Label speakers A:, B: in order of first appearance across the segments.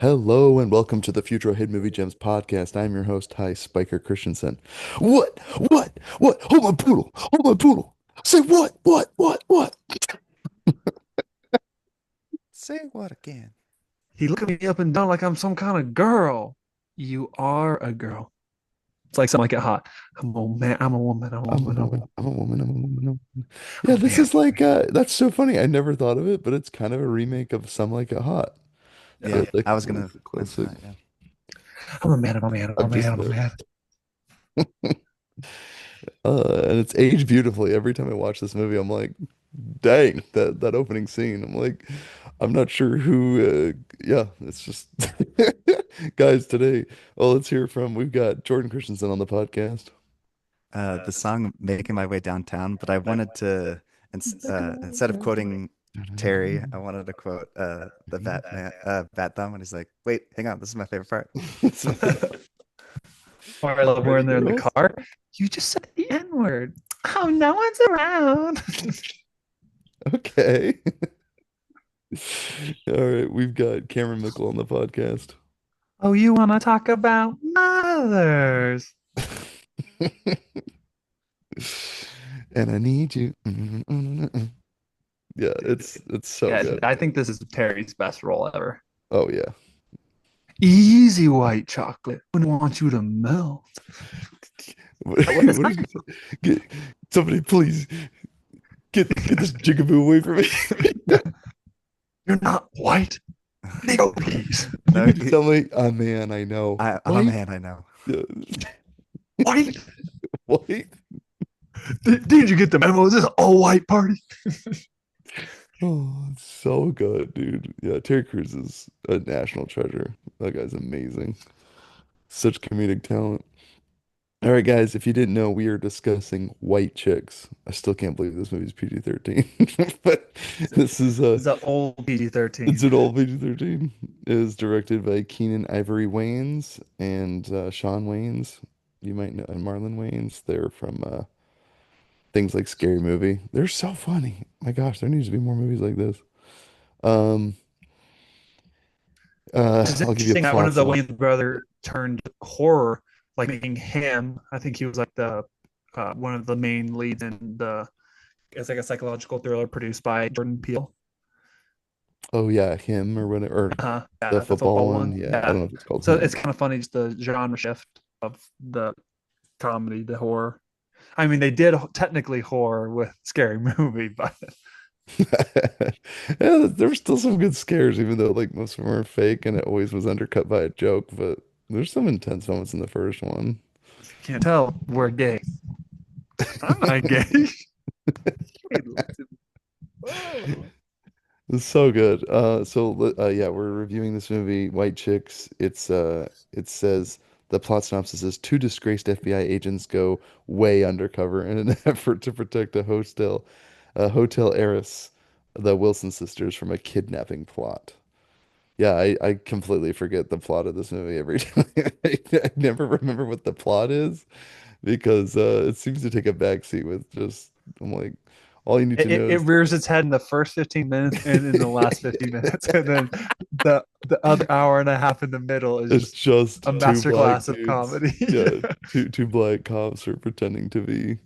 A: Hello and welcome to the Futro Hidden Movie Gems podcast. I'm your host, Ty Spiker Christensen. What? What? Hold my poodle. Hold my poodle. Say what? What?
B: Say what again?
C: He looked at me up and down like I'm some kind of girl. You are a girl. It's like something like it hot. I'm a man. I'm a woman. I'm a
A: I'm a
C: woman. I'm a
A: woman.
C: woman.
A: I'm a woman. I'm a woman. I'm a woman.
C: I'm
A: Yeah,
C: a
A: this
C: man.
A: is like that's so funny. I never thought of it, but it's kind of a remake of Some Like It Hot.
C: Yeah.
B: Yeah,
A: The
B: I was gonna mention
A: classic.
B: that. Yeah,
C: I'm a man. I'm a man. I'm a
A: I'm
C: man.
A: just
C: I'm a
A: there.
C: man.
A: And it's aged beautifully. Every time I watch this movie, I'm like, dang, that opening scene. I'm like, I'm not sure who. Yeah, it's just guys today. Well, let's hear from. We've got Jordan Christensen on the podcast.
B: the song "Making My Way Downtown," but I wanted to, instead of quoting Terry, I wanted to quote the Bat Thumb, when he's like, "Wait, hang on, this is my favorite part."
C: Or I love
A: Ready,
C: when they're in the
A: girls?
C: car. You just said the N word. Oh, no one's around.
A: Okay. All right, we've got Cameron Mickle on the podcast.
C: Oh, you want to talk about mothers?
A: And I need you. Yeah, it's so
C: Yeah,
A: good.
C: I think this is Terry's best role ever.
A: Oh yeah.
C: Easy white chocolate. Wouldn't want you to melt.
A: What,
C: What is
A: what did
C: that?
A: you say? Somebody please get this jigaboo away from me.
C: You're not white. Nigga, please.
A: You
B: No,
A: mean to tell me, oh man, I know.
B: I'm a
A: Wait,
B: man. I know.
A: yeah,
C: White?
A: wait.
C: Did you get the memo? Is this all white party?
A: Oh, it's so good, dude. Yeah, Terry Crews is a national treasure. That guy's amazing. Such comedic talent. All right, guys, if you didn't know, we are discussing White Chicks. I still can't believe this movie's PG-13. But this is
C: It's an old
A: it's
C: PG-13.
A: an old PG-13. It is directed by Keenan Ivory Wayans and Sean Wayans. You might know, and Marlon Wayans. They're from things like Scary Movie. They're so funny. My gosh, there needs to be more movies like this. Um,
C: It's
A: I'll give you a
C: interesting that one
A: plot
C: of the
A: synopsis.
C: Wayans brother turned horror, like making him. I think he was like the one of the main leads in the. It's like a psychological thriller produced by Jordan Peele.
A: Oh yeah, him or whatever, or the
C: Yeah, the
A: football
C: football
A: one.
C: one.
A: Yeah, I don't
C: Yeah.
A: know if it's called
C: So
A: him.
C: it's kind of funny, just the genre shift of the comedy, the horror. I mean, they did technically horror with Scary Movie, but
A: Yeah, there were still some good scares, even though like most of them were fake and it always was undercut by a joke. But there's some intense moments in the first one.
C: you can't tell we're gay. I'm not gay. Whoa.
A: It's so good. Yeah, we're reviewing this movie, White Chicks. It says the plot synopsis is two disgraced FBI agents go way undercover in an effort to protect a hotel heiress, the Wilson sisters, from a kidnapping plot. Yeah, I completely forget the plot of this movie every time. I never remember what the plot is because it seems to take a backseat with just I'm like, all you need to know
C: It
A: is
C: rears its head in the first 15 minutes and in the last 15 minutes. And then the other hour and a half in the middle is
A: it's
C: just
A: just
C: a
A: two black
C: masterclass of
A: dudes.
C: comedy.
A: Yeah, two black cops are pretending to be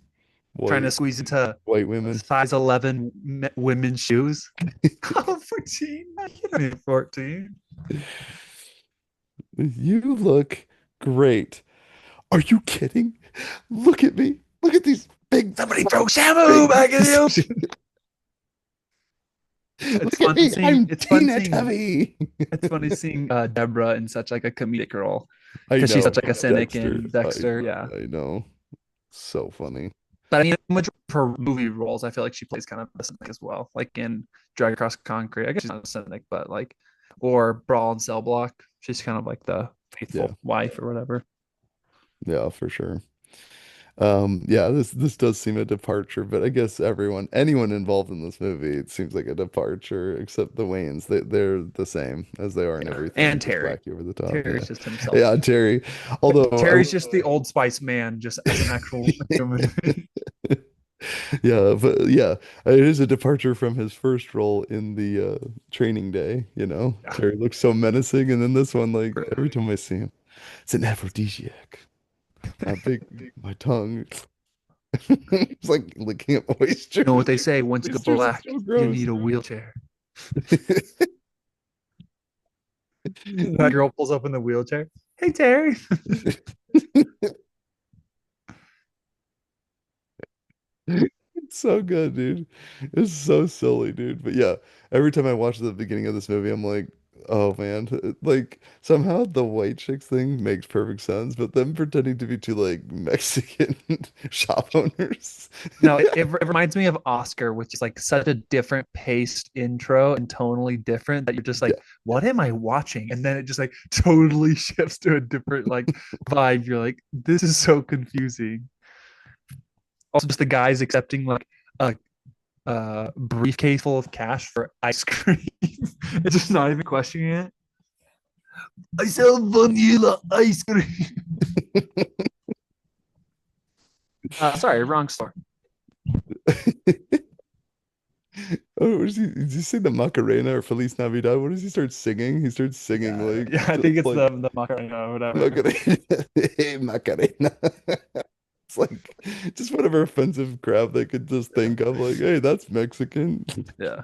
C: Trying to
A: white
C: squeeze into
A: white women.
C: size 11 women's shoes. Oh, 14. You don't need 14.
A: You look great. Are you kidding? Look at me. Look at these big,
C: Somebody throw Shamu
A: big.
C: back in the ocean. It's
A: Look at
C: fun
A: me.
C: seeing
A: I'm
C: it's fun
A: Tina
C: seeing
A: Tubby.
C: it's funny seeing Deborah in such like a comedic role
A: I
C: because she's
A: know.
C: such like a cynic
A: Dexter.
C: in Dexter. Yeah.
A: I know. So funny.
C: But I mean, much of her movie roles, I feel like she plays kind of a cynic as well. Like in Drag Across Concrete, I guess she's not a cynic, but like, or Brawl and Cell Block, she's kind of like the
A: Yeah.
C: faithful wife or whatever.
A: Yeah, for sure. Yeah, this does seem a departure, but I guess anyone involved in this movie, it seems like a departure, except the Wayans. They're the same as they are in
C: Yeah,
A: everything,
C: and
A: just
C: Terry.
A: wacky over the top. Yeah.
C: Terry's just himself.
A: Yeah, Terry. Although I
C: Terry's just the Old Spice man, just as an actual human.
A: Yeah, but yeah, it is a departure from his first role in the Training Day, you know.
C: Yeah,
A: Terry looks so menacing, and then this one, like every
C: really.
A: time I see him, it's an aphrodisiac. My big, my tongue. It's like licking at
C: You know what
A: oysters.
C: they say, once you go
A: Oysters is
C: black,
A: so
C: you
A: gross.
C: need a wheelchair. That girl pulls up in the wheelchair. Hey, Terry.
A: It's so good, dude. It's so silly, dude. But yeah, every time I watch the beginning of this movie, I'm like, oh man, like somehow the white chicks thing makes perfect sense, but them pretending to be two like Mexican shop owners.
C: No, it reminds me of Oscar, which is like such a different paced intro and tonally different that you're just like,
A: Yeah,
C: what am I watching? And then it just like totally shifts to a different like vibe. You're like, this is so confusing. Also, just the guys accepting like a briefcase full of cash for ice cream. It's just not even questioning it. I sell vanilla ice cream. Sorry, wrong store.
A: Oh, what is he? Did you say the Macarena or Feliz Navidad? What does he start singing? He starts singing
C: Yeah,
A: like
C: yeah, I
A: just
C: think it's
A: like
C: the Macarena or whatever.
A: Macarena. Hey, Macarena. It's like just whatever offensive crap they could just think of. Like, hey, that's Mexican.
C: Yeah,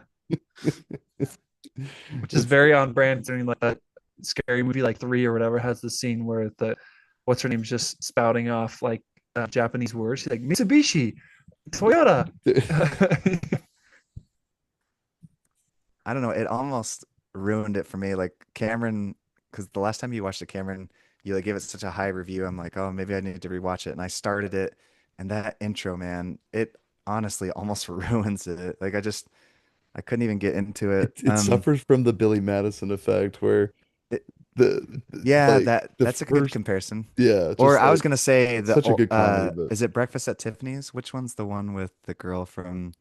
C: which is
A: It's
C: very on brand. Doing like that scary movie, like three or whatever, has the scene where the what's her name's just spouting off like Japanese words. She's like Mitsubishi, Toyota.
B: I don't know. It almost ruined it for me. Like Cameron, because the last time you watched it, Cameron, you like gave it such a high review. I'm like, oh, maybe I need to rewatch it. And I started it, and that intro, man, it honestly almost ruins it. Like I couldn't even get into it.
A: it suffers from the Billy Madison effect where
B: It, yeah,
A: like the
B: that's a good
A: first
B: comparison.
A: yeah,
B: Or
A: just
B: I was
A: like
B: gonna say
A: it's such a good comedy, but
B: is it Breakfast at Tiffany's? Which one's the one with the girl from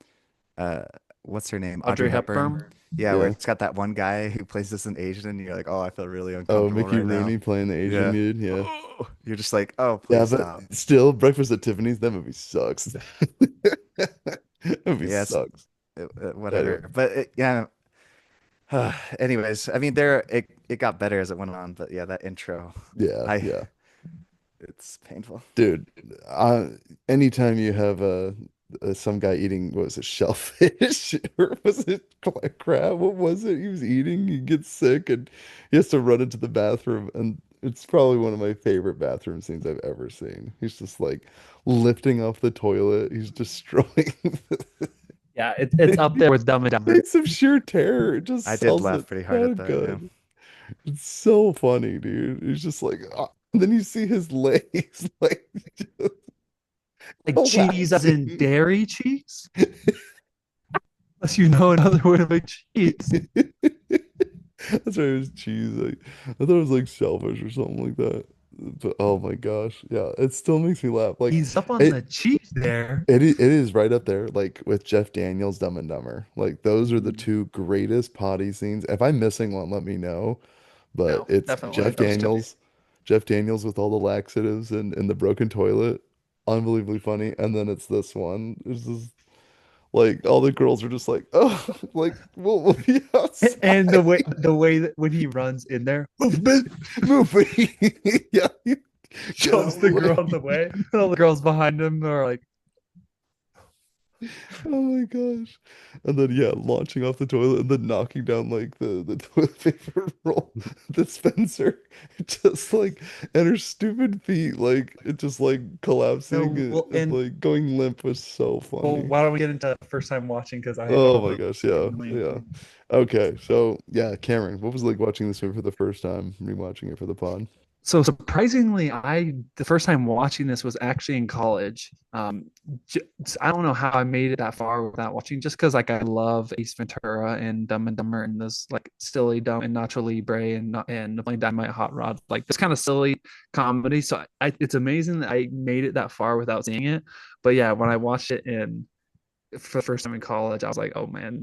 B: uh what's her name? Audrey
C: Audrey
B: Hepburn.
C: Hepburn.
B: Yeah, where
A: yeah.
B: it's got that one guy who plays this an Asian and you're like, "Oh, I feel really
A: Oh,
B: uncomfortable
A: Mickey
B: right now."
A: Rooney playing the Asian
B: Yeah.
A: dude, yeah.
B: Oh, you're just like, "Oh,
A: Yeah,
B: please
A: but
B: stop."
A: still, Breakfast at Tiffany's, that movie sucks. That movie
B: Yeah, it's
A: sucks. Anyway,
B: whatever. But yeah, anyways, I mean it got better as it went on, but yeah, that intro,
A: yeah,
B: I
A: yeah.
B: it's painful.
A: Dude, anytime you have some guy eating, what was it, shellfish or was it crab? What was it he was eating? He gets sick and he has to run into the bathroom, and it's probably one of my favorite bathroom scenes I've ever seen. He's just like lifting off the toilet. He's destroying
C: Yeah, it's up there with Dumb and Dumber.
A: it's of sheer terror. It just
B: I did
A: sells
B: laugh
A: it
B: pretty hard
A: so
B: at that, yeah.
A: good. It's so funny, dude. It's just like, and then you see his legs like just
C: Like cheese as in
A: collapsing.
C: dairy cheese, unless you know another way to make cheese.
A: That's right, it was cheese. Like, I thought it was like shellfish or something like that. But oh my gosh, yeah, it still makes me laugh. Like
C: He's up on
A: it,
C: the cheese there.
A: it is right up there, like with Jeff Daniels' Dumb and Dumber. Like those are the two greatest potty scenes. If I'm missing one, let me know. But
C: No,
A: it's
C: definitely those two.
A: Jeff Daniels with all the laxatives and the broken toilet, unbelievably funny. And then it's this one. It's just like all the girls are just like, oh, like we'll be
C: And
A: outside.
C: the way that when he runs in there, movement
A: Movie. Yeah, you get out
C: shoves
A: of
C: the
A: the
C: girl out of the
A: way.
C: way, and all the girls behind him are like,
A: Oh my gosh. And then yeah, launching off the toilet and then knocking down like the toilet paper roll dispenser. Just like and her stupid feet like it just like collapsing
C: no, well,
A: and
C: and
A: like going limp was so
C: well,
A: funny.
C: why don't we get into first time watching? Because I have
A: Oh my
C: a
A: gosh, yeah,
C: million
A: yeah.
C: things.
A: Okay, so yeah, Cameron, what was it like watching this movie for the first time, rewatching it for the pod?
C: So surprisingly, I the first time watching this was actually in college. I don't know how I made it that far without watching, just because like I love Ace Ventura and Dumb and Dumber and this like silly Dumb and Nacho Libre and Napoleon Dynamite Hot Rod, like this kind of silly comedy. So it's amazing that I made it that far without seeing it. But yeah, when I watched it in for the first time in college, I was like, oh man,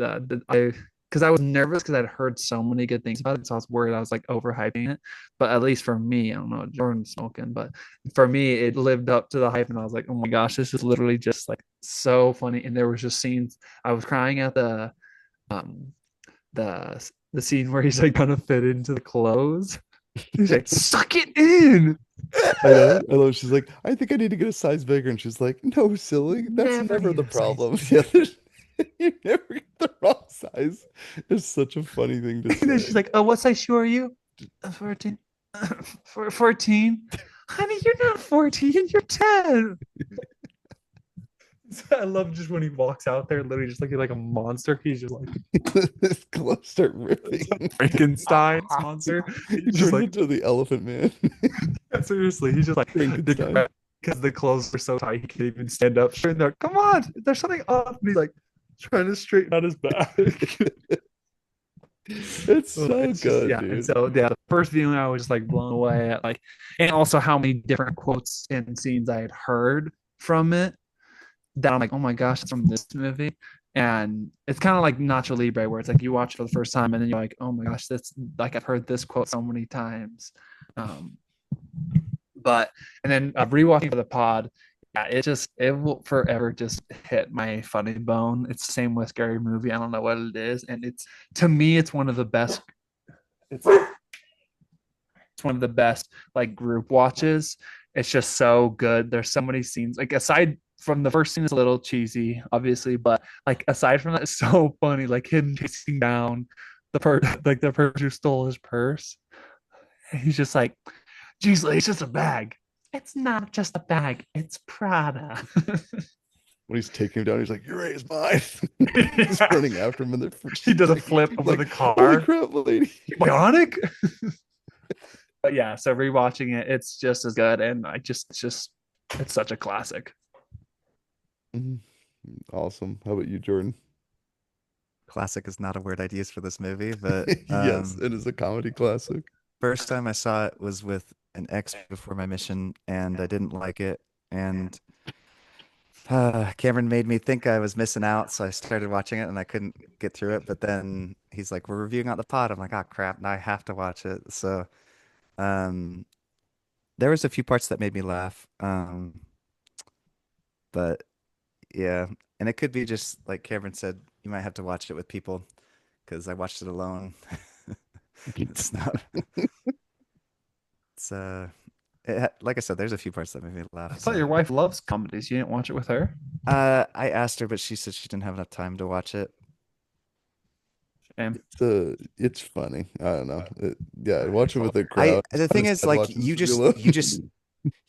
C: because I was nervous because I'd heard so many good things about it. So I was worried I was like overhyping it. But at least for me, I don't know, Jordan's smoking, but for me, it lived up to the hype. And I was like, oh my gosh, this is literally just like so funny. And there was just scenes I was crying at um the scene where he's like gonna fit into the clothes. He's like, suck it in.
A: I know. I love. She's like, I think I need to get a size bigger, and she's like, No, silly. That's
C: Never
A: never
C: need
A: the
C: a size.
A: problem. Yeah, you never get the wrong size. It's such a funny thing to
C: And then
A: say.
C: she's like, oh, what size shoe are you? 14. For 14. Honey, you're not 14, you're 10. I love just when he walks out there, literally just looking like a monster. He's just like
A: His clothes start ripping.
C: Frankenstein's monster.
A: He
C: He's just
A: turns
C: like,
A: into the elephant man.
C: seriously, he's just like,
A: Frankenstein.
C: because the clothes are so tight, he can't even stand up. And they're, come on, there's something up. And he's like, trying to straighten out his back.
A: It's so
C: It's just,
A: good,
C: yeah. And
A: dude.
C: so, yeah, the first viewing, I was just like blown away at like, and also how many different quotes and scenes I had heard from it that I'm like, oh my gosh, it's from this movie. And it's kind of like Nacho Libre, where it's like you watch it for the first time and then you're like, oh my gosh, that's like I've heard this quote so many times. Um, but and then rewatching for the pod, yeah, it will forever just hit my funny bone. It's the same with Scary Movie. I don't know what it is, and it's to me, it's one of the best. It's one of the best like group watches. It's just so good. There's so many scenes. Like aside from the first scene is a little cheesy, obviously, but like aside from that, it's so funny. Like him chasing down like the person who stole his purse. He's just like, geez, it's just a bag. It's not just a bag. It's Prada.
A: When he's taking him down, he's like, "Your raise mine." He's running after him, and
C: He
A: she's
C: does a
A: like,
C: flip
A: she's
C: over
A: like,
C: the
A: "Holy
C: car.
A: crap, lady!"
C: Bionic. But yeah, so rewatching it, it's just as good, and it's such a classic.
A: Mhm. Awesome. How about you, Jordan?
B: Classic is not a word I'd use for this movie, but
A: Yes, it is a comedy classic.
B: first time I saw it was with an ex before my mission, and I didn't like it. And Cameron made me think I was missing out, so I started watching it and I couldn't get through it. But then he's like, "We're reviewing out the pod." I'm like, "Oh crap! Now I have to watch it." So um, there was a few parts that made me laugh, but yeah, and it could be just like Cameron said, you might have to watch it with people because I watched it alone. It's not. It's like I said, there's a few parts that made me
C: I
B: laugh.
C: thought
B: So
C: your wife loves comedies. You didn't watch it with her?
B: I asked her, but she said she didn't have enough time to watch it.
C: Shame.
A: It's funny. I don't know. Yeah, watching with a
B: I
A: crowd.
B: the
A: I
B: thing
A: just
B: is,
A: had to
B: like
A: watch this movie alone.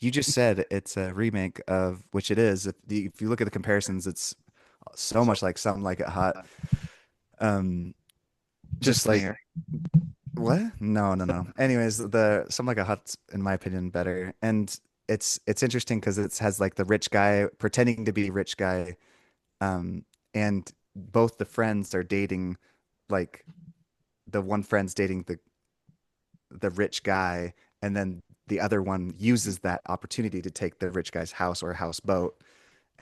B: you just said it's a remake of which it is. If you look at the comparisons, it's so much like something like it hot. Um, just
C: Just
B: like
C: me.
B: what? No, no, no. Anyways, the something like a hot's in my opinion better, and it's interesting because it has like the rich guy pretending to be rich guy, and both the friends are dating, like the one friend's dating the rich guy, and then the other one uses that opportunity to take the rich guy's house or houseboat,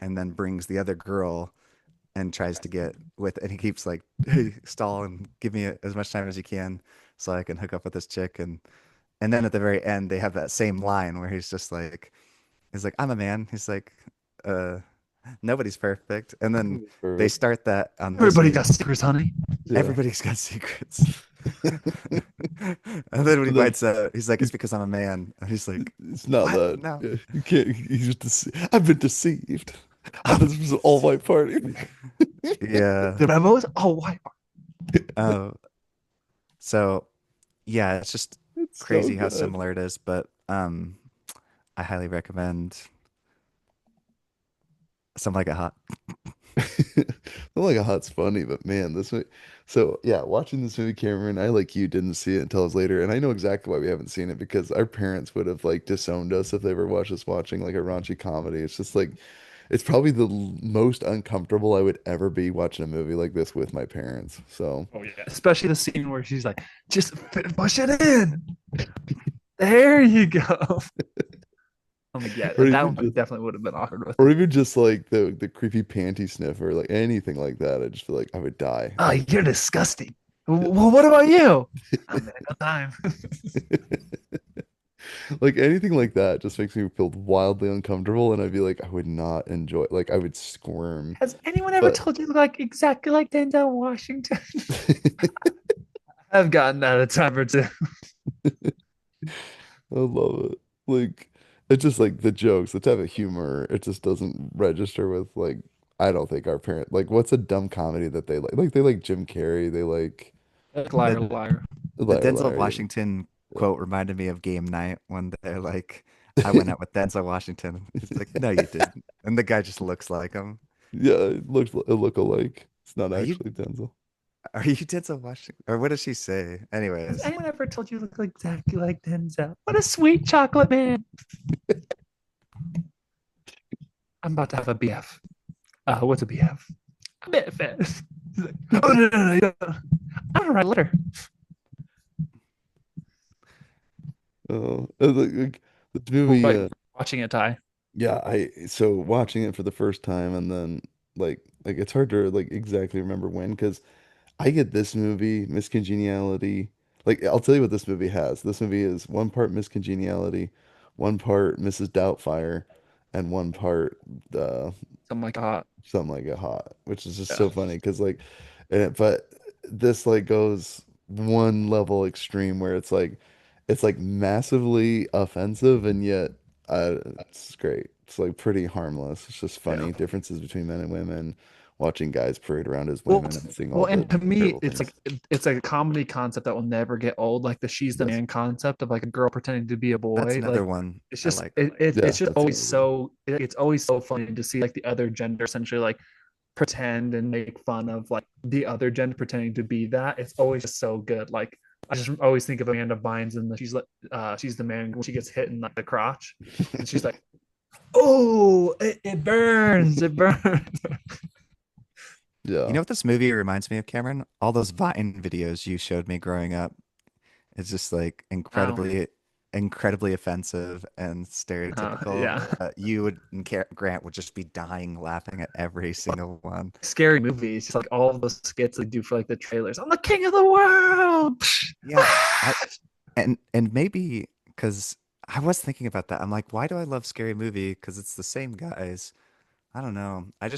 B: and then brings the other girl and tries to get with, and he keeps like, "Hey, stall and give me as much time as you can, so I can hook up with this chick." And then at the very end, they have that same line where he's like, "I'm a man." He's like, "Uh, nobody's perfect." And then they
A: Perfect.
B: start that on this
C: Everybody
B: movie.
C: got secrets, honey.
A: Yeah.
B: Everybody's got secrets. And then when he
A: And then
B: finds out, he's like,
A: he,
B: "It's because I'm a man." And he's like,
A: it's not
B: "What?
A: that.
B: No."
A: Yeah, you can't. He's just. I've been deceived. I thought this was an all-white party.
B: Yeah.
C: The memos? Oh, why?
B: Oh, so yeah, it's just
A: It's so
B: crazy how
A: good.
B: similar it is, but I highly recommend Something Like It Hot.
A: Not like a hot's funny, but man, this movie. So yeah, watching this movie, Cameron, I like you didn't see it until it was later, and I know exactly why we haven't seen it because our parents would have like disowned us if they ever watched us watching like a raunchy comedy. It's just like it's probably the most uncomfortable I would ever be watching a movie like this with my parents. So
C: Oh yeah. Especially the scene where she's like, just push it in. There you go. I'm like, yeah,
A: or
C: that
A: even
C: one
A: just
C: definitely would have been awkward with
A: or
C: him.
A: even just like the creepy panty sniffer, like anything like that. I just feel like I would die.
C: Oh, you're disgusting. Well, what about you? Oh man, no time.
A: Like anything like that just makes me feel wildly uncomfortable, and I'd be like, I would not enjoy. Like I would squirm.
C: Has anyone ever
A: But
C: told you to look like exactly like Denzel Washington? I've gotten that a time or two.
A: I love it. Like it's just like the jokes, the type of humor, it just doesn't register with like I don't think our parent like what's a dumb comedy that they like? Like they like Jim Carrey, they like
C: Like
B: The
C: liar, liar.
B: the
A: Liar
B: Denzel
A: Liar. Yeah.
B: Washington
A: Yeah.
B: quote reminded me of game night when they're like, I went out with Denzel Washington. He's like, no, you didn't. And the guy just looks like him.
A: Yeah, it look alike. It's not
B: Are you
A: actually Denzel.
B: are you Denzel Washington? Or what does she say?
C: Has
B: Anyways,
C: anyone ever told you to look exactly like Denzel? What a sweet chocolate man. I'm about to have a BF. What's a BF? A BFF. He's like, oh, no, no, no, no. I don't write a letter.
A: Like, this movie,
C: But watching it, Ty.
A: yeah, I so watching it for the first time and then like it's hard to like exactly remember when because I get this movie, Miss Congeniality. Like I'll tell you what this movie has. This movie is one part Miss Congeniality, one part Mrs. Doubtfire, and one part uh
C: Something like
A: something like a hot, which is just
C: yeah.
A: so funny because like, but this like goes one level extreme where it's like massively offensive and yet it's great. It's like pretty harmless. It's just
C: Yeah.
A: funny differences between men and women, watching guys parade around as
C: Well,
A: women and seeing all
C: well,
A: the
C: and to me,
A: terrible
C: it's
A: things.
C: like it's a comedy concept that will never get old. Like the she's the
A: Yes.
C: man concept of like a girl pretending to be a
B: that's
C: boy.
B: another
C: Like
B: one
C: it's
B: I
C: just
B: like.
C: it's
A: Yeah,
C: just
A: that's
C: always
A: another one.
C: so it's always so funny to see like the other gender essentially like pretend and make fun of like the other gender pretending to be that. It's always just so good. Like I just always think of Amanda Bynes and she's the man when she gets hit in like the crotch and she's like, oh, it burns, it burns.
B: You
A: Yeah.
B: know what this movie reminds me of, Cameron? All those Vine videos you showed me growing up. It's just like
C: Wow.
B: incredibly offensive and stereotypical.
C: Yeah.
B: You would and Grant would just be dying laughing at every single one.
C: Scary movies, just like all of those skits they do for like the trailers. I'm the king of the world.
B: Yeah, I and maybe because I was thinking about that. I'm like, why do I love Scary Movie? Because it's the same guys. I don't know. I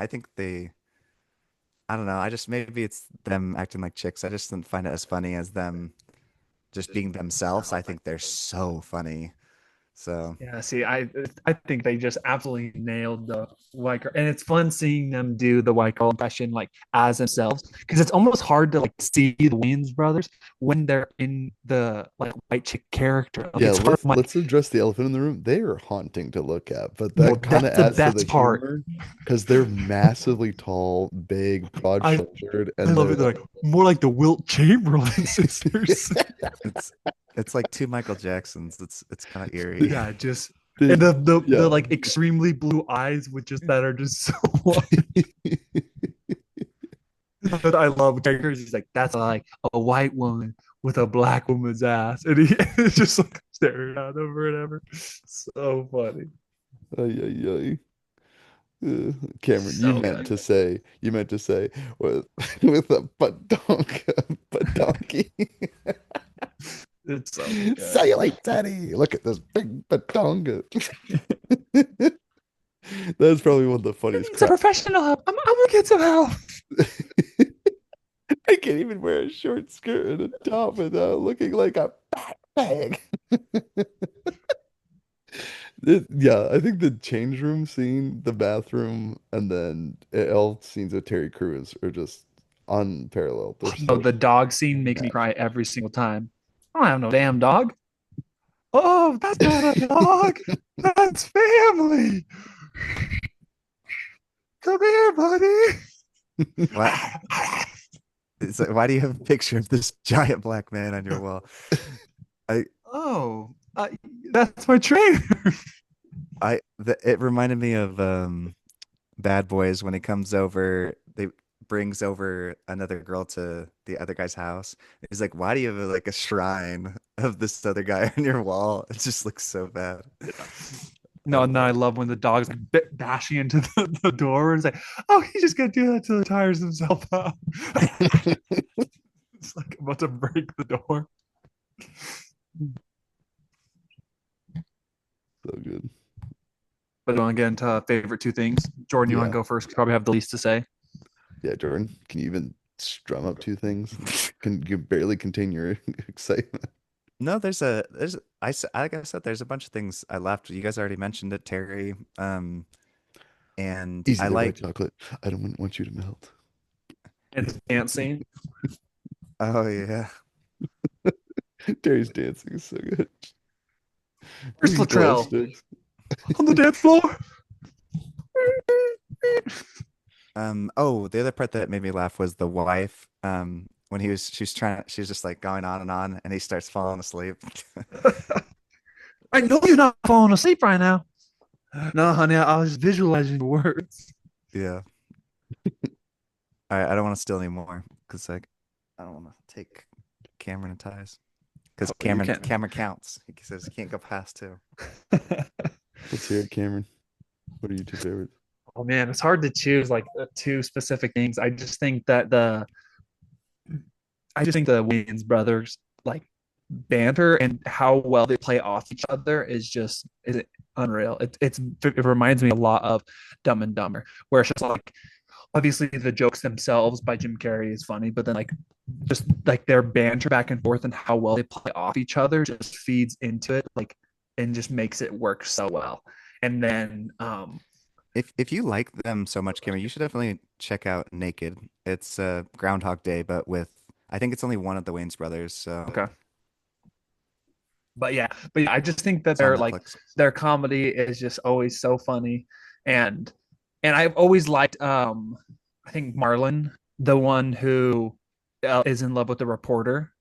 B: think I don't know. I just maybe it's them acting like chicks. I just didn't find it as funny as them just being themselves. I think they're so funny. So
C: Yeah, see, I think they just absolutely nailed the white girl, and it's fun seeing them do the white girl impression like as themselves because it's almost hard to like see the Wayans brothers when they're in the like white chick character. Like
A: Yeah,
C: it's hard. I'm like,
A: let's address the elephant in the room. They are haunting to look at, but
C: well,
A: that kind of
C: that's the
A: adds to the
C: best part.
A: humor because they're massively tall, big,
C: I
A: broad-shouldered,
C: I
A: and
C: love
A: they're
C: it. They're
A: like,
C: like more like the Wilt Chamberlain sisters.
B: it's it's like two Michael Jacksons. It's kind of eerie.
C: Yeah, just and
A: dude,
C: the
A: yeah.
C: like extremely blue eyes with just that are just so but I love characters. He's like, that's like a white woman with a black woman's ass. And he it's just like staring at him or whatever. So funny.
A: Ay, ay, ay. Cameron,
C: So good.
A: you meant to say with with a but donkey.
C: It's so good.
A: Cellulite Daddy, look at this big batonga. That's probably one of the
C: Who
A: funniest
C: needs a
A: crap.
C: professional help? I'm gonna get some help.
A: I can't even wear a short skirt and a top without looking like a fat bag. Yeah, I think the change room scene, the bathroom, and then all scenes with Terry Crews are just unparalleled. They're
C: Oh,
A: so
C: the dog scene makes me
A: snatched.
C: cry every single time. I don't have no damn dog. Oh, that's not a dog. That's family. Come here, buddy.
B: What? Why do you have a picture of this giant black man on your wall? I
C: Oh, that's my trainer.
B: it reminded me of Bad Boys when he comes over. They brings over another girl to the other guy's house. He's like, "Why do you have like a shrine of this other guy on your wall?" It just looks so bad.
C: No, and then I love when the dog's like dashing into the door and it's like, oh, he's just gonna do that till he tires himself out. It's like about to break the door.
A: So good.
C: But you want to get into favorite two things? Jordan, you want to
A: Yeah.
C: go first? You probably have the least to say.
A: Yeah, Jordan, can you even strum up two things? Can you barely contain your excitement?
B: No, like I said, there's a bunch of things I left. You guys already mentioned it, Terry. And
A: Easy
B: I
A: there, white
B: like,
A: chocolate. I don't want you to melt.
C: And the dance scene.
B: oh yeah.
A: Terry's dancing is so good.
C: Where's
A: Boogie glow
C: Latrell?
A: sticks.
C: On the dance floor.
B: Oh, the other part that made me laugh was the wife. When she was just like going on, and he starts falling asleep.
C: I know you're not falling asleep right now. No, honey, I was visualizing the words.
B: Yeah. All right, I don't want to steal any more because like I don't want to take Cameron and Ties because
C: Oh, you
B: Cameron
C: can.
B: Cameron counts. He says he can't go past two.
A: Let's hear it, Cameron. What are your two favorites?
C: Oh man, it's hard to choose like two specific things. I just think the Wayans brothers like banter and how well they play off each other is unreal. It reminds me a lot of Dumb and Dumber, where it's just like obviously the jokes themselves by Jim Carrey is funny, but then like just like their banter back and forth and how well they play off each other just feeds into it like and just makes it work so well. And then
B: If you like them so much, Cameron, you should definitely check out Naked. It's Groundhog Day, but with I think it's only one of the Wayans brothers, so
C: okay. But yeah, I just think that
B: it's on
C: their like
B: Netflix.
C: their comedy is just always so funny, and I've always liked I think Marlon, the one who is in love with the reporter.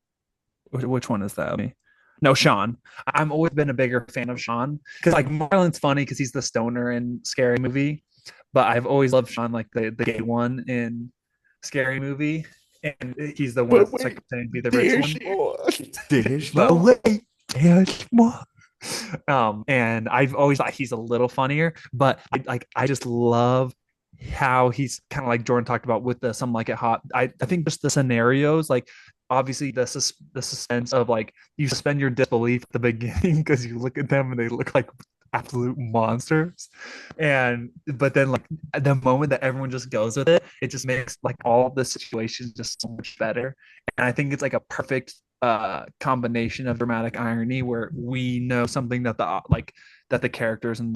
C: Which one is that? Me? No, Sean. I'm always been a bigger fan of Sean because like Marlon's funny because he's the stoner in Scary Movie, but I've always loved Sean like the gay one in Scary Movie, and he's the one
A: But
C: that's like
A: wait,
C: pretending to be the rich
A: there's
C: one.
A: more.
B: There's
C: But
B: more.
C: wait, there's more. And I've always thought he's a little funnier, but I just love how he's kind of like Jordan talked about with the Some Like It Hot. I think just the scenarios, like obviously the suspense of like you suspend your disbelief at the beginning because you look at them and they look like absolute monsters, and but then like at the moment that everyone just goes with it, it just makes like all the situations just so much better. And I think it's like a perfect combination of dramatic irony where we know something that the characters and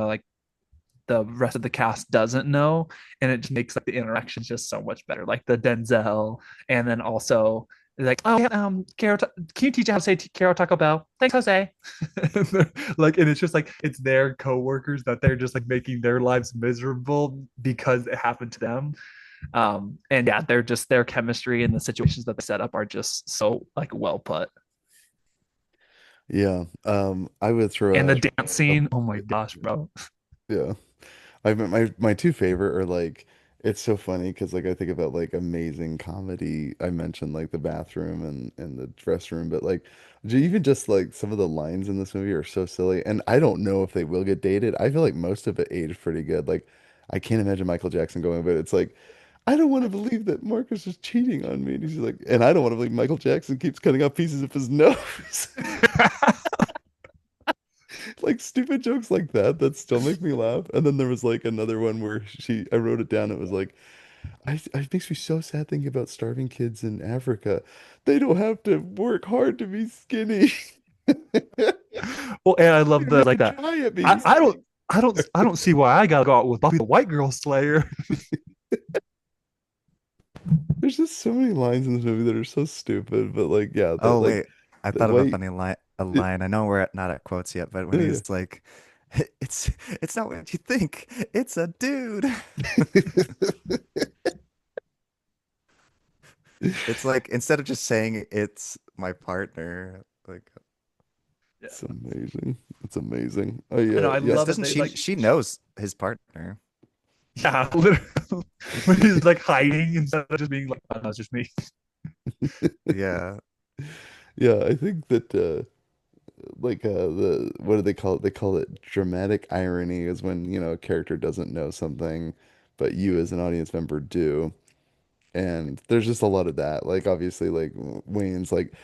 C: the rest of the cast doesn't know, and it just makes like the interactions just so much better, like the Denzel, and then also like, oh yeah, Carol, can you teach how to say Carol Taco Bell? Thanks, Jose. Like, and it's just like it's their coworkers that they're just like making their lives miserable because it happened to them. And yeah, they're just their chemistry and the situations that they set up are just so like well put.
A: Yeah. I would throw
C: And the
A: out
C: dance
A: a
C: scene, oh my gosh, bro.
A: yeah. My two favorite are like it's so funny because like I think about like amazing comedy. I mentioned like the bathroom and the restroom, but like even just like some of the lines in this movie are so silly. And I don't know if they will get dated. I feel like most of it aged pretty good. Like I can't imagine Michael Jackson going, but it's like I don't want to believe that Marcus is cheating on me. And he's like, and I don't want to believe Michael Jackson keeps cutting off pieces of his nose. Like stupid jokes like that that still make me laugh. And then there was like another one where I wrote it down. It was like, it makes me so sad thinking about starving kids in Africa. They don't have to work hard to be skinny.
C: Well, and I
A: They
C: love
A: don't
C: the
A: have
C: like
A: to
C: that.
A: try at
C: I,
A: being
C: I
A: skinny.
C: don't I don't see why I gotta go out with Buffy the White Girl Slayer.
A: There's just so many lines in this movie that are so stupid, but like, yeah,
B: Oh wait, I
A: the
B: thought of a
A: white,
B: funny line. A
A: it,
B: line. I know not at quotes yet, but when
A: yeah.
B: he's like, "It's it's not what you think. It's a dude." It's like instead of just saying it's my partner, like
C: Yeah,
A: It's amazing. It's amazing. Oh
C: I know.
A: yeah,
C: I
A: yeah.
B: because
C: love it.
B: doesn't
C: They
B: she
C: like,
B: she knows his partner.
C: yeah, literally when he's like hiding instead of just being like, oh, no, it's just me.
B: Yeah.
A: Yeah, I think that the what do they call it? They call it dramatic irony is when, a character doesn't know something, but you as an audience member do. And there's just a lot of that. Like obviously like Wayne's like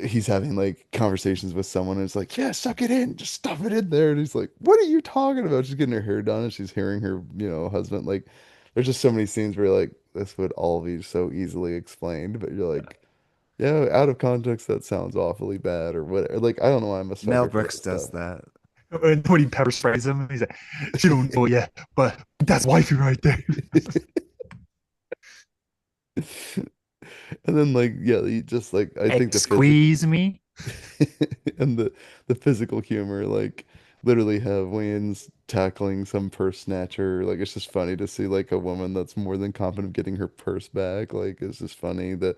A: he's having like conversations with someone and it's like, yeah, suck it in, just stuff it in there. And he's like, what are you talking about? She's getting her hair done and she's hearing her, husband. Like, there's just so many scenes where like this would all be so easily explained, but you're like, yeah, out of context, that sounds awfully bad or whatever. Like, I don't know why I'm a
B: Mel
A: sucker for
B: Brooks
A: that
B: does
A: stuff.
B: that.
C: And when he pepper sprays him, he's like, "She don't know yet, but that's wifey right there."
A: And then like, yeah, you just like I
C: Hey,
A: think the physical
C: squeeze me.
A: and the physical humor, like literally have Wayne's tackling some purse snatcher. Like it's just funny to see like a woman that's more than confident of getting her purse back. Like it's just funny. The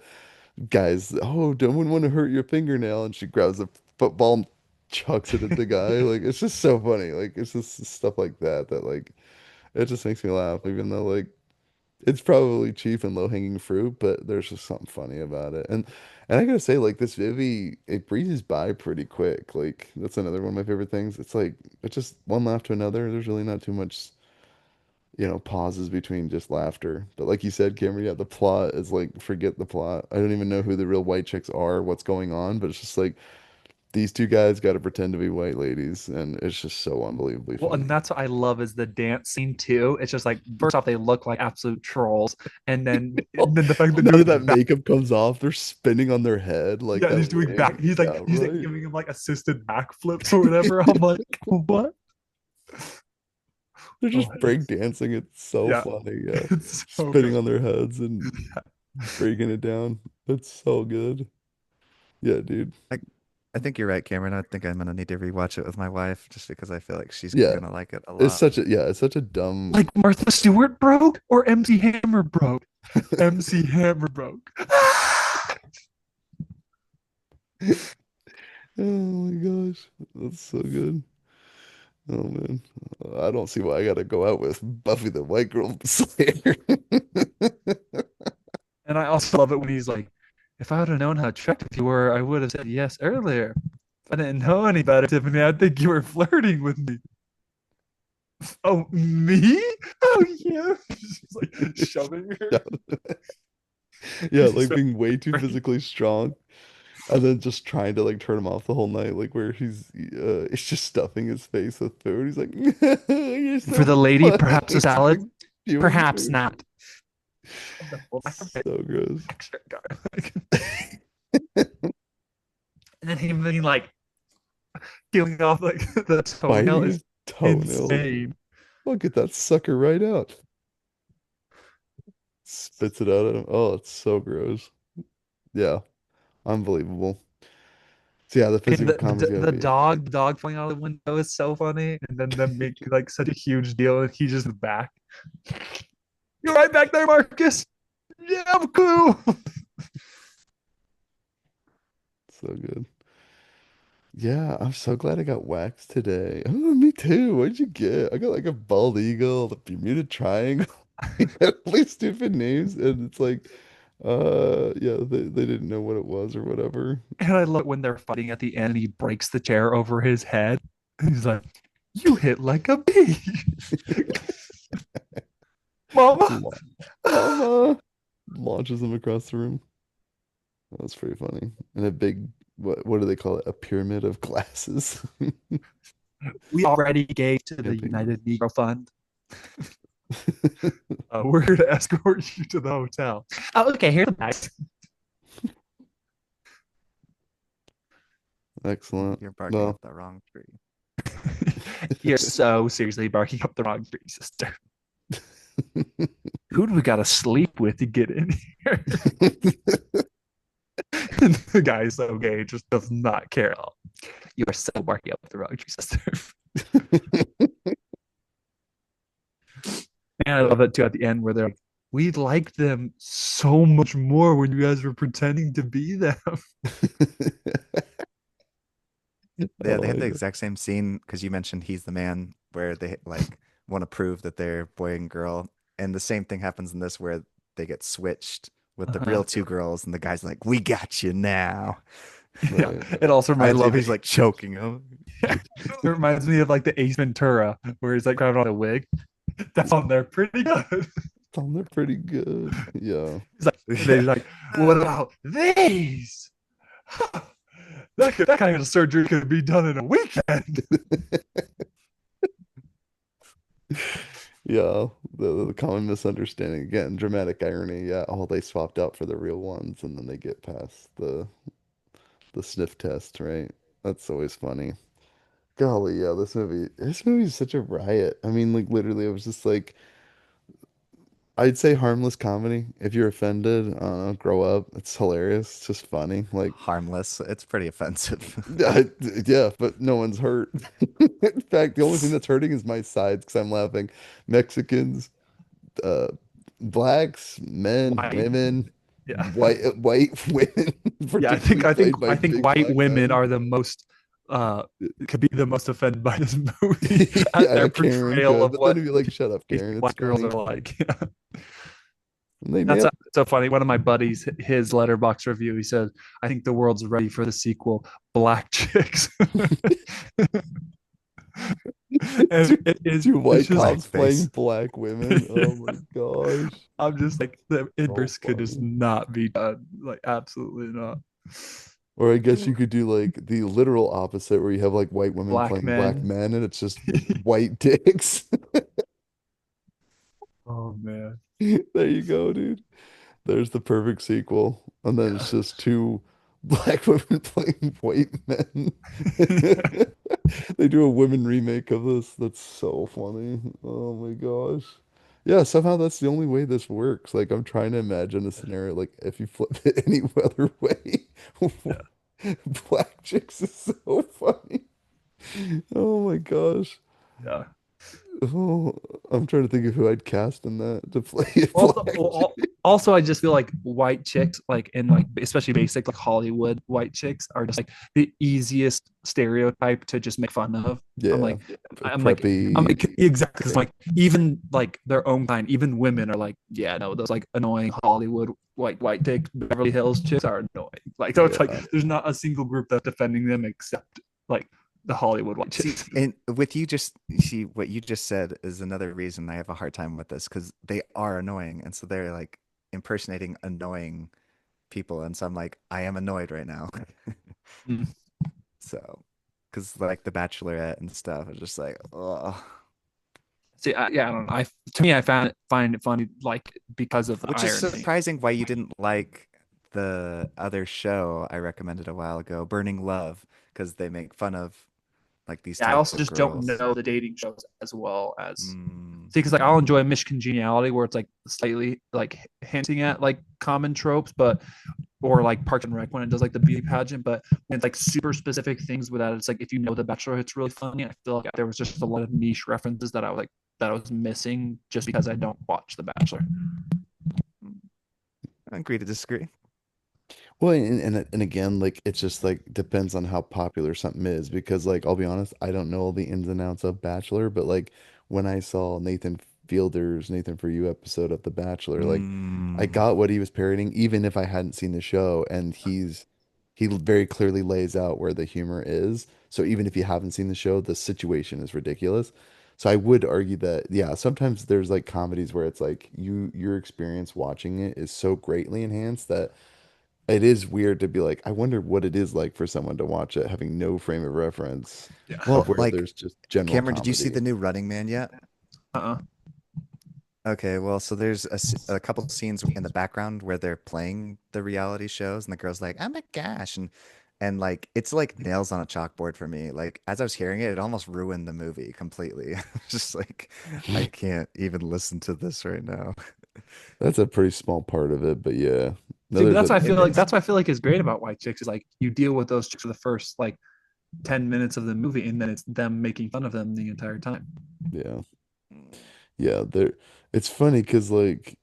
A: guys, oh, don't want to hurt your fingernail, and she grabs a football and chucks it at the guy. Like it's just so funny. Like it's just stuff like that that like it just makes me laugh, even though like it's probably cheap and low hanging fruit, but there's just something funny about it. And I gotta say, like this movie, it breezes by pretty quick. Like that's another one of my favorite things. It's like it's just one laugh to another. There's really not too much, pauses between just laughter. But like you said, Cameron, yeah, the plot is like forget the plot. I don't even know who the real white chicks are, what's going on, but it's just like these two guys got to pretend to be white ladies, and it's just so unbelievably
C: Well, and
A: funny.
C: that's what I love is the dance scene too. It's just like first off, they look like absolute trolls, and then
A: Well,
C: and then the fact they're
A: whenever
C: doing
A: that
C: back,
A: makeup comes off, they're spinning on their head like
C: yeah,
A: that
C: he's doing back.
A: wig. Yeah,
C: He's like
A: right.
C: giving him like assisted backflips or whatever. I'm like, what?
A: They're
C: Oh,
A: just break dancing. It's so
C: yeah,
A: funny. Yeah.
C: it's so
A: Spinning
C: good.
A: on their heads and breaking it down. It's so good. Yeah, dude.
B: I I think you're right, Cameron. I think I'm gonna need to rewatch it with my wife just because I feel like she's
A: Yeah.
B: gonna like it a lot.
A: It's such a dumb.
C: Like Martha Stewart broke or MC Hammer broke. MC Hammer broke.
A: Oh my gosh. That's so good. Oh man. I don't see why I gotta go out with Buffy the White Girl Slayer.
C: And I also love it when he's like, if I would have known how attractive you were, I would have said yes earlier. If I didn't know any better, Tiffany, I think you were flirting with me. Oh, me? Oh, yeah. She's like shoving her.
A: Yeah,
C: He's
A: like
C: so
A: being way too
C: great.
A: physically strong. And then just trying to like turn him off the whole night, like where it's just stuffing his face with food. He's like, "You're
C: For
A: so
C: the lady,
A: funny."
C: perhaps a
A: Just like
C: salad,
A: spewing
C: perhaps
A: food.
C: not. Well, I have
A: So gross.
C: extra garlic. And then him being like peeling off like the toenail
A: Biting
C: is
A: his toenails.
C: insane.
A: I'll get that sucker right out. Spits it out at him. Oh, it's so gross. Yeah, unbelievable. So yeah, the
C: And
A: physical comedy's gotta be.
C: the dog falling out of the window is so funny. And then them make like such a huge deal, and he's just back. You're right back there, Marcus. Yeah, I'm cool.
A: So good. Yeah, I'm so glad I got waxed today. Oh, me too. What'd you get? I got like a bald eagle, the Bermuda Triangle. Really stupid names, and it's like, yeah, they didn't know what it was or whatever.
C: And I love when they're fighting at the end, and he breaks the chair over his head. And he's like, "You hit like a bee, Mama."
A: La- Mama launches him across the room. That was pretty funny. And a big, what do they call it? A pyramid of glasses.
C: We already gave to the
A: Camping glasses.
C: United Negro Fund. We're here to escort you to the hotel. Oh, okay. Here's the bag.
A: Excellent.
B: You're barking
A: Well,
B: up the wrong tree.
C: You're so seriously barking up the wrong tree, sister. Who do we got to sleep with to get in here? And the guy is so gay, just does not care at all. You are so barking up the wrong tree, sister. And I love it too at the end where they're like, we liked them so much more when you guys were pretending to be them.
B: Yeah, they
A: Oh
B: have
A: my
B: the
A: God.
B: exact same scene because you mentioned he's the man where they like want to prove that they're boy and girl. And the same thing happens in this where they get switched with the
C: Uh-huh.
B: real two girls and the guy's like, "We got you now."
C: Yeah,
A: Right.
C: it also
B: I
C: reminds me
B: love
C: of
B: he's like choking him.
C: it reminds me of like the Ace Ventura where he's like grabbing on a wig. That's on there pretty good.
A: They're pretty good. Yeah.
C: He's like,
B: Yeah.
C: they're like, what about these? That kind of surgery could be done in a weekend.
A: Yeah. The common misunderstanding. Again, dramatic irony. Yeah. Oh, they swapped out for the real ones and then they get past the sniff test, right? That's always funny. Golly, yeah, this movie is such a riot. I mean, like literally, I was just like, I'd say harmless comedy. If you're offended, I don't know, grow up. It's hilarious. It's just funny. Like,
B: Harmless. It's pretty offensive.
A: yeah, yeah, but no one's hurt. In fact, the only thing that's hurting is my sides because I'm laughing. Mexicans, uh, blacks, men,
C: White.
A: women,
C: Yeah.
A: white women,
C: Yeah,
A: particularly played by
C: I think
A: big
C: white
A: black
C: women
A: men.
C: are the most could be the most offended by this movie at
A: Yeah,
C: their
A: Karen
C: portrayal
A: could,
C: of
A: but then
C: what
A: if you like, shut up,
C: these
A: Karen. It's
C: white girls are
A: funny.
C: like.
A: And they
C: That's
A: nailed.
C: so funny. One of my buddies, his letterbox review, he said, "I think the world's ready for the sequel, Black Chicks." And
A: Two,
C: it is,
A: two
C: it's
A: white
C: just,
A: cops playing
B: Blackface.
A: black women. Oh my gosh.
C: I'm just like, the
A: So
C: inverse could just
A: funny.
C: not be done. Like, absolutely not.
A: Or I guess you could do like the literal opposite where you have like white women
C: Black
A: playing black
C: men.
A: men and it's just white dicks.
C: Oh man.
A: There you go, dude. There's the perfect sequel. And then it's
C: Yeah.
A: just two black women playing white men. They do a women remake of this. That's so funny. Oh my gosh. Yeah, somehow that's the only way this works. Like I'm trying to imagine a scenario like if you flip it any other way.
C: Yeah.
A: Black chicks is so funny. Oh my gosh.
C: Yeah.
A: Oh, I'm trying to think of who I'd cast in that to play a
C: Also,
A: black chick.
C: also, I just feel like white chicks, like in like especially basic like Hollywood white chicks, are just like the easiest stereotype to just make fun of. I'm
A: Yeah,
C: like, I'm like, I'm
A: preppy.
C: like exactly 'cause, like even like their own kind, even women are like, yeah, no, those like annoying Hollywood white chicks, Beverly Hills chicks are annoying. Like so, it's like
A: Yeah.
C: there's not a single group that's defending them except like the Hollywood white
B: See,
C: chicks.
B: and with you just see what you just said is another reason I have a hard time with this because they are annoying, and so they're like impersonating annoying people, and so I'm like, I am annoyed right now.
C: Mm.
B: So, because like the Bachelorette and stuff is just like, oh,
C: See, yeah, I don't know. I to me, I find it funny, like because of the
B: which is
C: irony.
B: surprising why you didn't like the other show I recommended a while ago, Burning Love, because they make fun of like these
C: Yeah, I
B: types
C: also
B: of
C: just don't
B: girls.
C: know the dating shows as well as
B: Mm,
C: see, because like I'll enjoy Mish Congeniality, where it's like slightly like hinting at like common tropes, but or like Parks and Rec when it does like the beauty pageant, but when it's like super specific things with that, it's like if you know The Bachelor, it's really funny. I feel like there was just a lot of niche references that I was like that I was missing just because I don't watch The Bachelor.
B: I agree to disagree.
A: Well, and again, like it's just like depends on how popular something is because like I'll be honest, I don't know all the ins and outs of Bachelor, but like when I saw Nathan Fielder's Nathan For You episode of The Bachelor, like I
B: Mm,
A: got what he was parodying, even if I hadn't seen the show, and he very clearly lays out where the humor is. So even if you haven't seen the show, the situation is ridiculous. So I would argue that yeah, sometimes there's like comedies where it's like your experience watching it is so greatly enhanced that it is weird to be like, I wonder what it is like for someone to watch it having no frame of reference
C: Yeah.
A: of
B: well,
A: where
B: like
A: there's just general
B: Cameron, did you see
A: comedy.
B: the new Running Man yet?
C: Uh-uh.
B: Okay, well, so there's a couple scenes in the background where they're playing the reality shows, and the girl's like, "Oh my gosh," and like it's like nails on a chalkboard for me. Like as I was hearing it, it almost ruined the movie completely. Just like I can't even listen to this right now.
A: That's a pretty small part of it, but yeah. No,
C: See, but
A: there's
C: that's
A: a
C: why I
B: It
C: feel like
B: is.
C: that's what I feel like is great about white chicks is like you deal with those chicks for the first like 10 minutes of the movie and then it's them making fun of them the entire time.
A: yeah. Yeah, there it's funny because like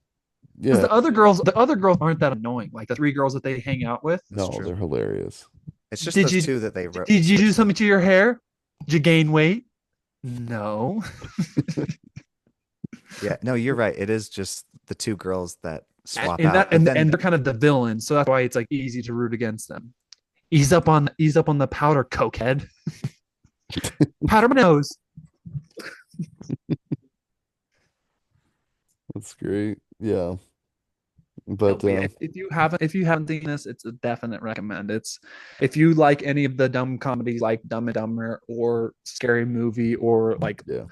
C: Because
A: yeah,
C: the other girls aren't that annoying. Like the three girls that they hang out with.
B: That's
A: no,
B: true.
A: they're hilarious.
B: It's just
C: Did
B: those
C: you
B: two that they wrote
C: did you do
B: switched
C: something
B: them.
C: to your hair? Did you gain weight? No.
B: Yeah, no, you're right. It is just the two girls that swap
C: And
B: out.
C: that
B: But then
C: and they're kind of the villains, so that's why it's like easy to root against them. Ease up on the powder, cokehead. Powder my nose.
A: That's great. Yeah.
C: No,
A: But
C: but yeah, if you haven't seen this, it's a definite recommend. It's if you like any of the dumb comedies like Dumb and Dumber or Scary Movie or like
A: yeah.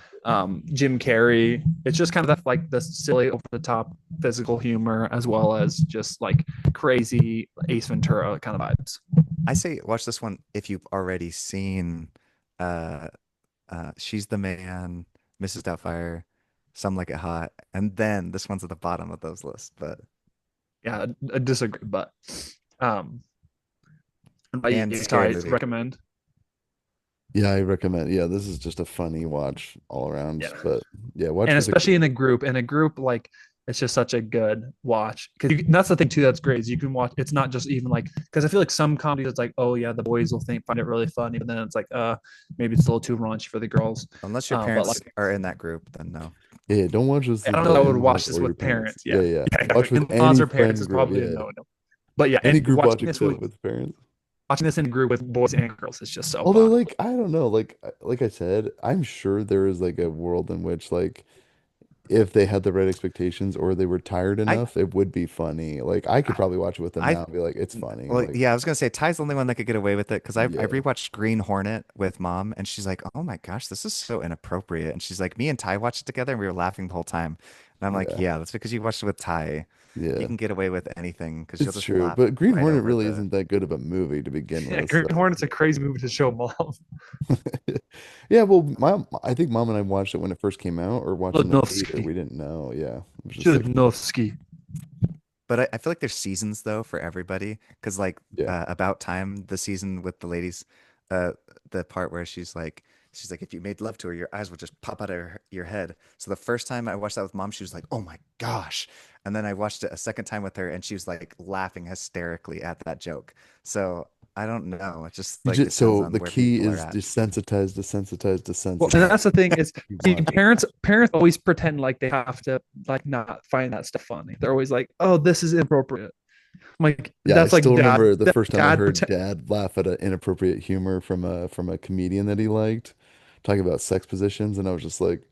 C: Jim Carrey, it's just kind of that like the silly over the top physical humor as well as just like crazy Ace Ventura kind of vibes.
B: I say watch this one if you've already seen uh She's the Man, Mrs. Doubtfire, Some Like It Hot, and then this one's at the bottom of those lists. But
C: Yeah, I disagree, um, but
B: and
C: yeah,
B: Scary
C: I
B: Movie.
C: recommend.
A: Yeah, I recommend. Yeah, this is just a funny watch all around.
C: Yeah,
A: But yeah, watch
C: and
A: with a
C: especially
A: group.
C: in a group like it's just such a good watch because that's the thing too that's great is you can watch it's not just even like because I feel like some comedies it's like oh yeah the boys will find it really funny but then it's like maybe it's a little too raunchy for the girls
B: Unless your
C: but
B: parents
C: like
B: are in that group, then no.
A: Yeah, don't watch this
C: I
A: with
C: don't know if I
A: the
C: would
A: in-laws
C: watch this
A: or your
C: with
A: parents.
C: parents
A: Yeah,
C: yeah
A: yeah.
C: yeah exactly
A: Watch with
C: in-laws
A: any
C: or parents
A: friend
C: is
A: group.
C: probably a
A: Yeah.
C: no but yeah
A: Any
C: and
A: group
C: watching
A: watching
C: this
A: show with parents.
C: in a group with boys and girls is just so
A: Although,
C: fun.
A: like, I don't know, like I said, I'm sure there is like a world in which like if they had the right expectations or they were tired
B: I
A: enough, it would be funny. Like I could
B: I
A: probably watch it with them
B: I
A: now and be like, it's funny.
B: well,
A: Like,
B: yeah, I was gonna say Ty's the only one that could get away with it because I
A: yeah,
B: rewatched Green Hornet with mom and she's like, "Oh my gosh, this is so inappropriate." And she's like, "Me and Ty watched it together and we were laughing the whole time." And I'm like,
A: yeah,
B: "Yeah, that's because you watched it with Ty. You
A: yeah.
B: can get away with anything because you'll
A: It's
B: just
A: true.
B: laugh
A: But Green
B: right
A: Hornet
B: over
A: really
B: the."
A: isn't that good of a movie to begin
C: Yeah,
A: with.
C: Green
A: So
C: Hornet's a crazy movie to show mom.
A: yeah, well, I think mom and I watched it when it first came out or watched in the theater.
C: Ludnovsky.
A: We didn't know. Yeah. It was just like,
C: Ludnovsky.
B: But I feel like there's seasons though for everybody because like
A: yeah.
B: About Time, the season with the ladies, uh, the part where she's like if you made love to her, your eyes would just pop out of your head. So the first time I watched that with mom, she was like, "Oh my gosh," and then I watched it a second time with her, and she was like laughing hysterically at that joke. So I don't know. It just
A: You
B: like
A: just
B: depends
A: so
B: on
A: the
B: where
A: key
B: people are
A: is
B: at.
A: desensitize, desensitize,
C: Well, and
A: desensitize.
C: that's the thing is,
A: Keep
C: see,
A: watching.
C: parents always pretend like they have to like not find that stuff funny. They're always like, "Oh, this is inappropriate." I'm like
A: Yeah, I
C: that's like
A: still remember the first time I
C: dad
A: heard
C: pretend.
A: dad laugh at an inappropriate humor from a comedian that he liked, talking about sex positions, and I was just like,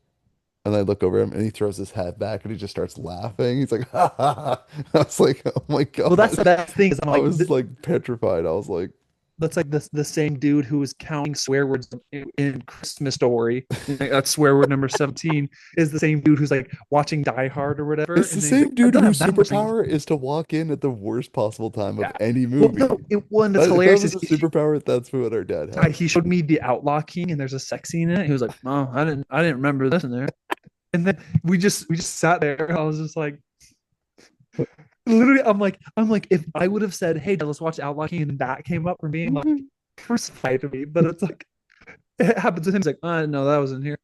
A: and I look over him and he throws his hat back and he just starts laughing. He's like, ha ha ha. I was like, oh my
C: Well, that's the
A: gosh.
C: best thing is I'm
A: I
C: like
A: was like petrified. I was like,
C: that's like the same dude who was counting swear words in Christmas Story. That's swear word number 17 is the same dude who's like watching Die Hard or whatever,
A: it's the
C: and then he's like,
A: same
C: "I
A: dude
C: don't have
A: whose
C: that much."
A: superpower is to walk in at the worst possible time of
C: Yeah.
A: any
C: Well,
A: movie.
C: no, it one that's
A: If that
C: hilarious is
A: was a superpower, that's what our dad had.
C: he showed me the Outlaw King, and there's a sex scene in it. He was like, "Oh, I didn't remember this in there." And then we just sat there. I was just like, literally, I'm like, if I would have said, "Hey, let's watch Outlaw King," and that came up for me, I'm like, crucified to me. But it's like it happens to him. He's like, "I know that was in here,"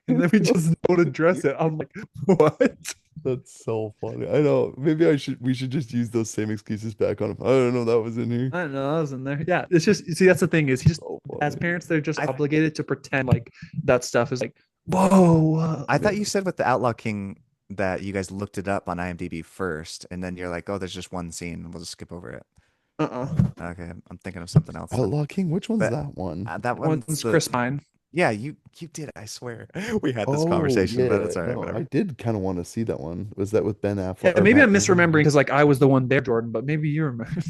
C: and then we just don't address it. I'm like, "What?"
A: That's so funny. I know. Maybe we should just use those same excuses back on him. I don't know that was in here.
C: I don't know that was in there. Yeah, it's just see that's the thing is he just
A: So
C: as
A: funny.
C: parents they're just
B: I
C: obligated to pretend like that stuff is like, whoa,
B: I
A: Yeah.
B: thought you said with the Outlaw King that you guys looked it up on IMDb first, and then you're like, "Oh, there's just one scene. We'll just skip over it."
C: uh-uh.
B: Okay, I'm thinking of something else then.
A: Outlaw King, which one's
B: But
A: that one?
B: that
C: That
B: one's
C: one's Chris Pine.
B: yeah, you did. I swear we had this
A: Oh
B: conversation, but
A: yeah,
B: it's all right,
A: no, I
B: whatever.
A: did kind of want to see that one. Was that with Ben Affleck
C: Yeah,
A: or
C: maybe
A: Matt
C: I'm
A: Damon?
C: misremembering because like I was the one there, Jordan, but maybe you remember.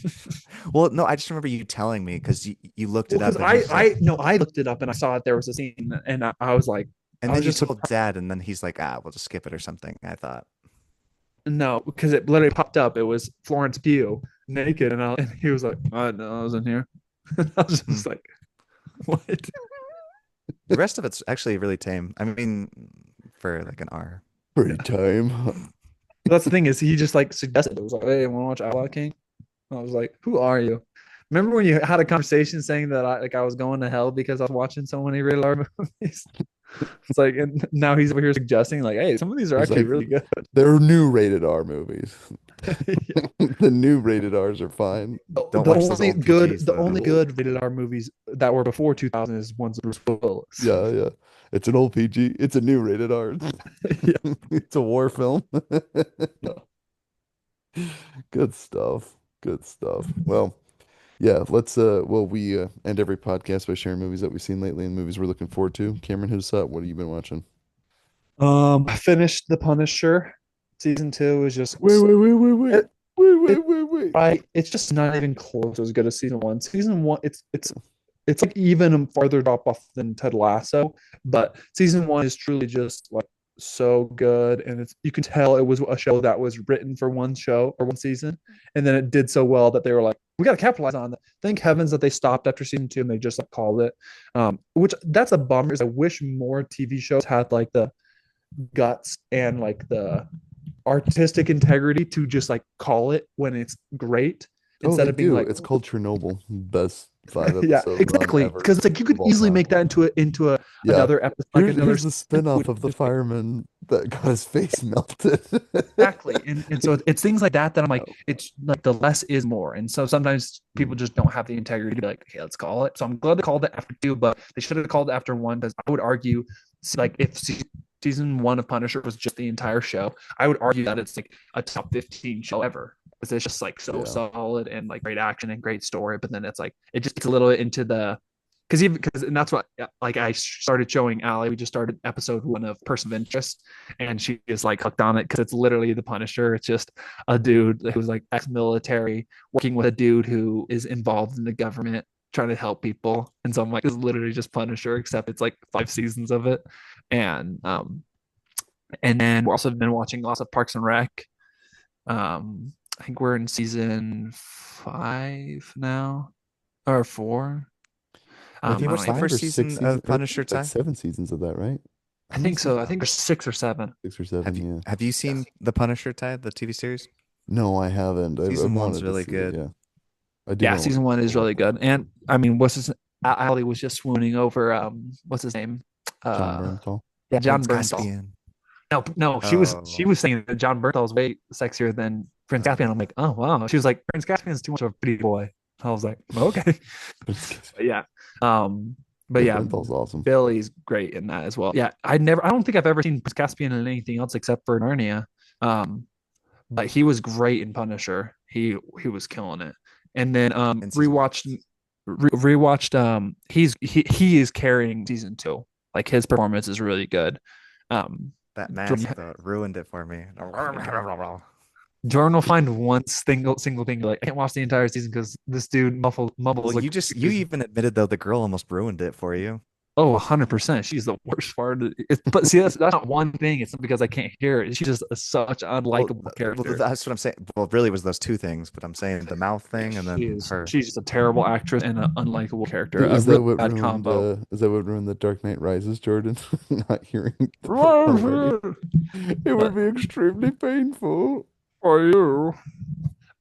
B: Well, no, I just remember you telling me because you looked
C: Well,
B: it
C: because
B: up and he was like,
C: I looked it up and I saw that there was a scene and I was like,
B: and
C: I
B: then
C: was
B: you
C: just
B: told
C: surprised.
B: Dad, and then he's like, "Ah, we'll just skip it or something." I thought,
C: No, because it literally popped up. It was Florence Pugh naked, and he was like, "I know I was in here." I was
B: hmm.
C: just like, "What?"
B: The rest of it's actually really tame. I mean, for like an R.
A: Pretty
C: Yeah.
A: time.
C: That's the thing is he just like suggested it was like, "Hey, want to watch Outlaw King?" I was like, "Who are you?" Remember when you had a conversation saying that I was going to hell because I was watching so many rated R movies? It's like, and now he's over here suggesting like, "Hey, some of these are
A: It's
C: actually
A: like
C: really good."
A: they're new rated R movies.
C: Yeah.
A: The new rated R's are fine.
B: Don't watch those old PGs
C: The
B: though.
C: only good rated R movies that were before 2000 is ones with Bruce Willis.
A: Yeah, yeah. It's an old PG. It's a new rated R.
C: Yeah.
A: It's a war film.
C: Yeah.
A: Good stuff. Good stuff. Well. Yeah, let's well we end every podcast by sharing movies that we've seen lately and movies we're looking forward to. Cameron, hit us up. What have you been watching?
C: I finished The Punisher. Season two is just
A: Wait, wait, wait, wait, wait.
C: it,
A: Wait, wait,
C: it
A: wait, wait.
C: right. It's just not even close as good as season one. Season one, it's like even farther drop off than Ted Lasso, but season one is truly just like so good, and it's you can tell it was a show that was written for one show or one season, and then it did so well that they were like, we got to capitalize on that. Thank heavens that they stopped after season two and they just like called it. Which that's a bummer. Is I wish more TV shows had like the guts and like the artistic integrity to just like call it when it's great
A: Oh,
C: instead
A: they
C: of being
A: do.
C: like
A: It's called Chernobyl. Best five
C: yeah,
A: episode run
C: exactly.
A: ever
C: Because it's like you could
A: of all
C: easily
A: time.
C: make that into a
A: Yeah.
C: another episode, like another
A: Here's the
C: season,
A: spin-off
C: which
A: of the
C: is just
A: fireman that got his face melted.
C: exactly. And so it's things like that that I'm like, it's like the less is more. And so sometimes people just don't have the integrity to be like, okay, let's call it. So I'm glad they called it after two, but they should have called it after one because I would argue, like, if season one of Punisher was just the entire show, I would argue that it's like a top 15 show ever. Because it's just like so
A: Yeah.
C: solid and like great action and great story. But then it's like, it just gets a little bit into the because and that's what like I started showing Allie. We just started episode one of Person of Interest, and she is like hooked on it because it's literally the Punisher. It's just a dude who's like ex-military working with a dude who is involved in the government trying to help people. And so I'm like, it's literally just Punisher, except it's like 5 seasons of it. And then we're also been watching lots of Parks and Rec. I think we're in season 5 now or 4.
B: Have you
C: I don't
B: watched the
C: even.
A: Five
B: first
A: or six
B: season
A: seasons?
B: of
A: Or
B: Punisher,
A: like
B: Ty?
A: 7 seasons of that, right?
C: I
A: How many
C: think so. I
A: seasons?
C: think there's 6 or 7.
A: 6 or 7, yeah.
B: Have you seen the Punisher, Ty, the TV series?
A: No, I haven't. I've
B: Season one's
A: wanted to
B: really
A: see it,
B: good.
A: yeah. I do
C: Yeah,
A: want to watch
C: season one
A: it.
C: is really good. And I mean, what's his Ali was just swooning over what's his name?
A: John
C: Uh
A: Bernthal.
C: yeah, John
B: Prince
C: Bernthal.
B: Caspian.
C: No, she
B: Oh,
C: was saying that John Bernthal is way sexier than Prince Caspian. I'm like, oh wow. She was like, Prince Caspian is too much of a pretty boy. I was like, okay. But yeah. Um, but
A: Yeah,
C: yeah,
A: Bernthal's awesome.
C: Billy's great in that as well. Yeah, I don't think I've ever seen Prince Caspian in anything else except for Narnia. Um, but he was great in Punisher. He was killing it. And then
B: in season one.
C: rewatched he is carrying season two. Like his performance is really good. Um
B: That
C: from
B: mask though ruined it for me.
C: Jordan will find one single thing like I can't watch the entire season because this dude
B: Well,
C: mumbles like
B: you even admitted though the girl almost ruined it for you.
C: oh 100%. She's the worst part of it. But see that's not one thing. It's not because I can't hear it. She's just such an
B: Well,
C: unlikable character.
B: that's what I'm saying. Well, really, it was those two things, but I'm saying the mouth thing and then her.
C: She's just a terrible actress and an unlikable character. A
A: Is that
C: really
A: what
C: bad
A: ruined
C: combo.
A: is that what ruined the Dark Knight Rises, Jordan? Not hearing her already. It would
C: But
A: be extremely painful.
C: for you.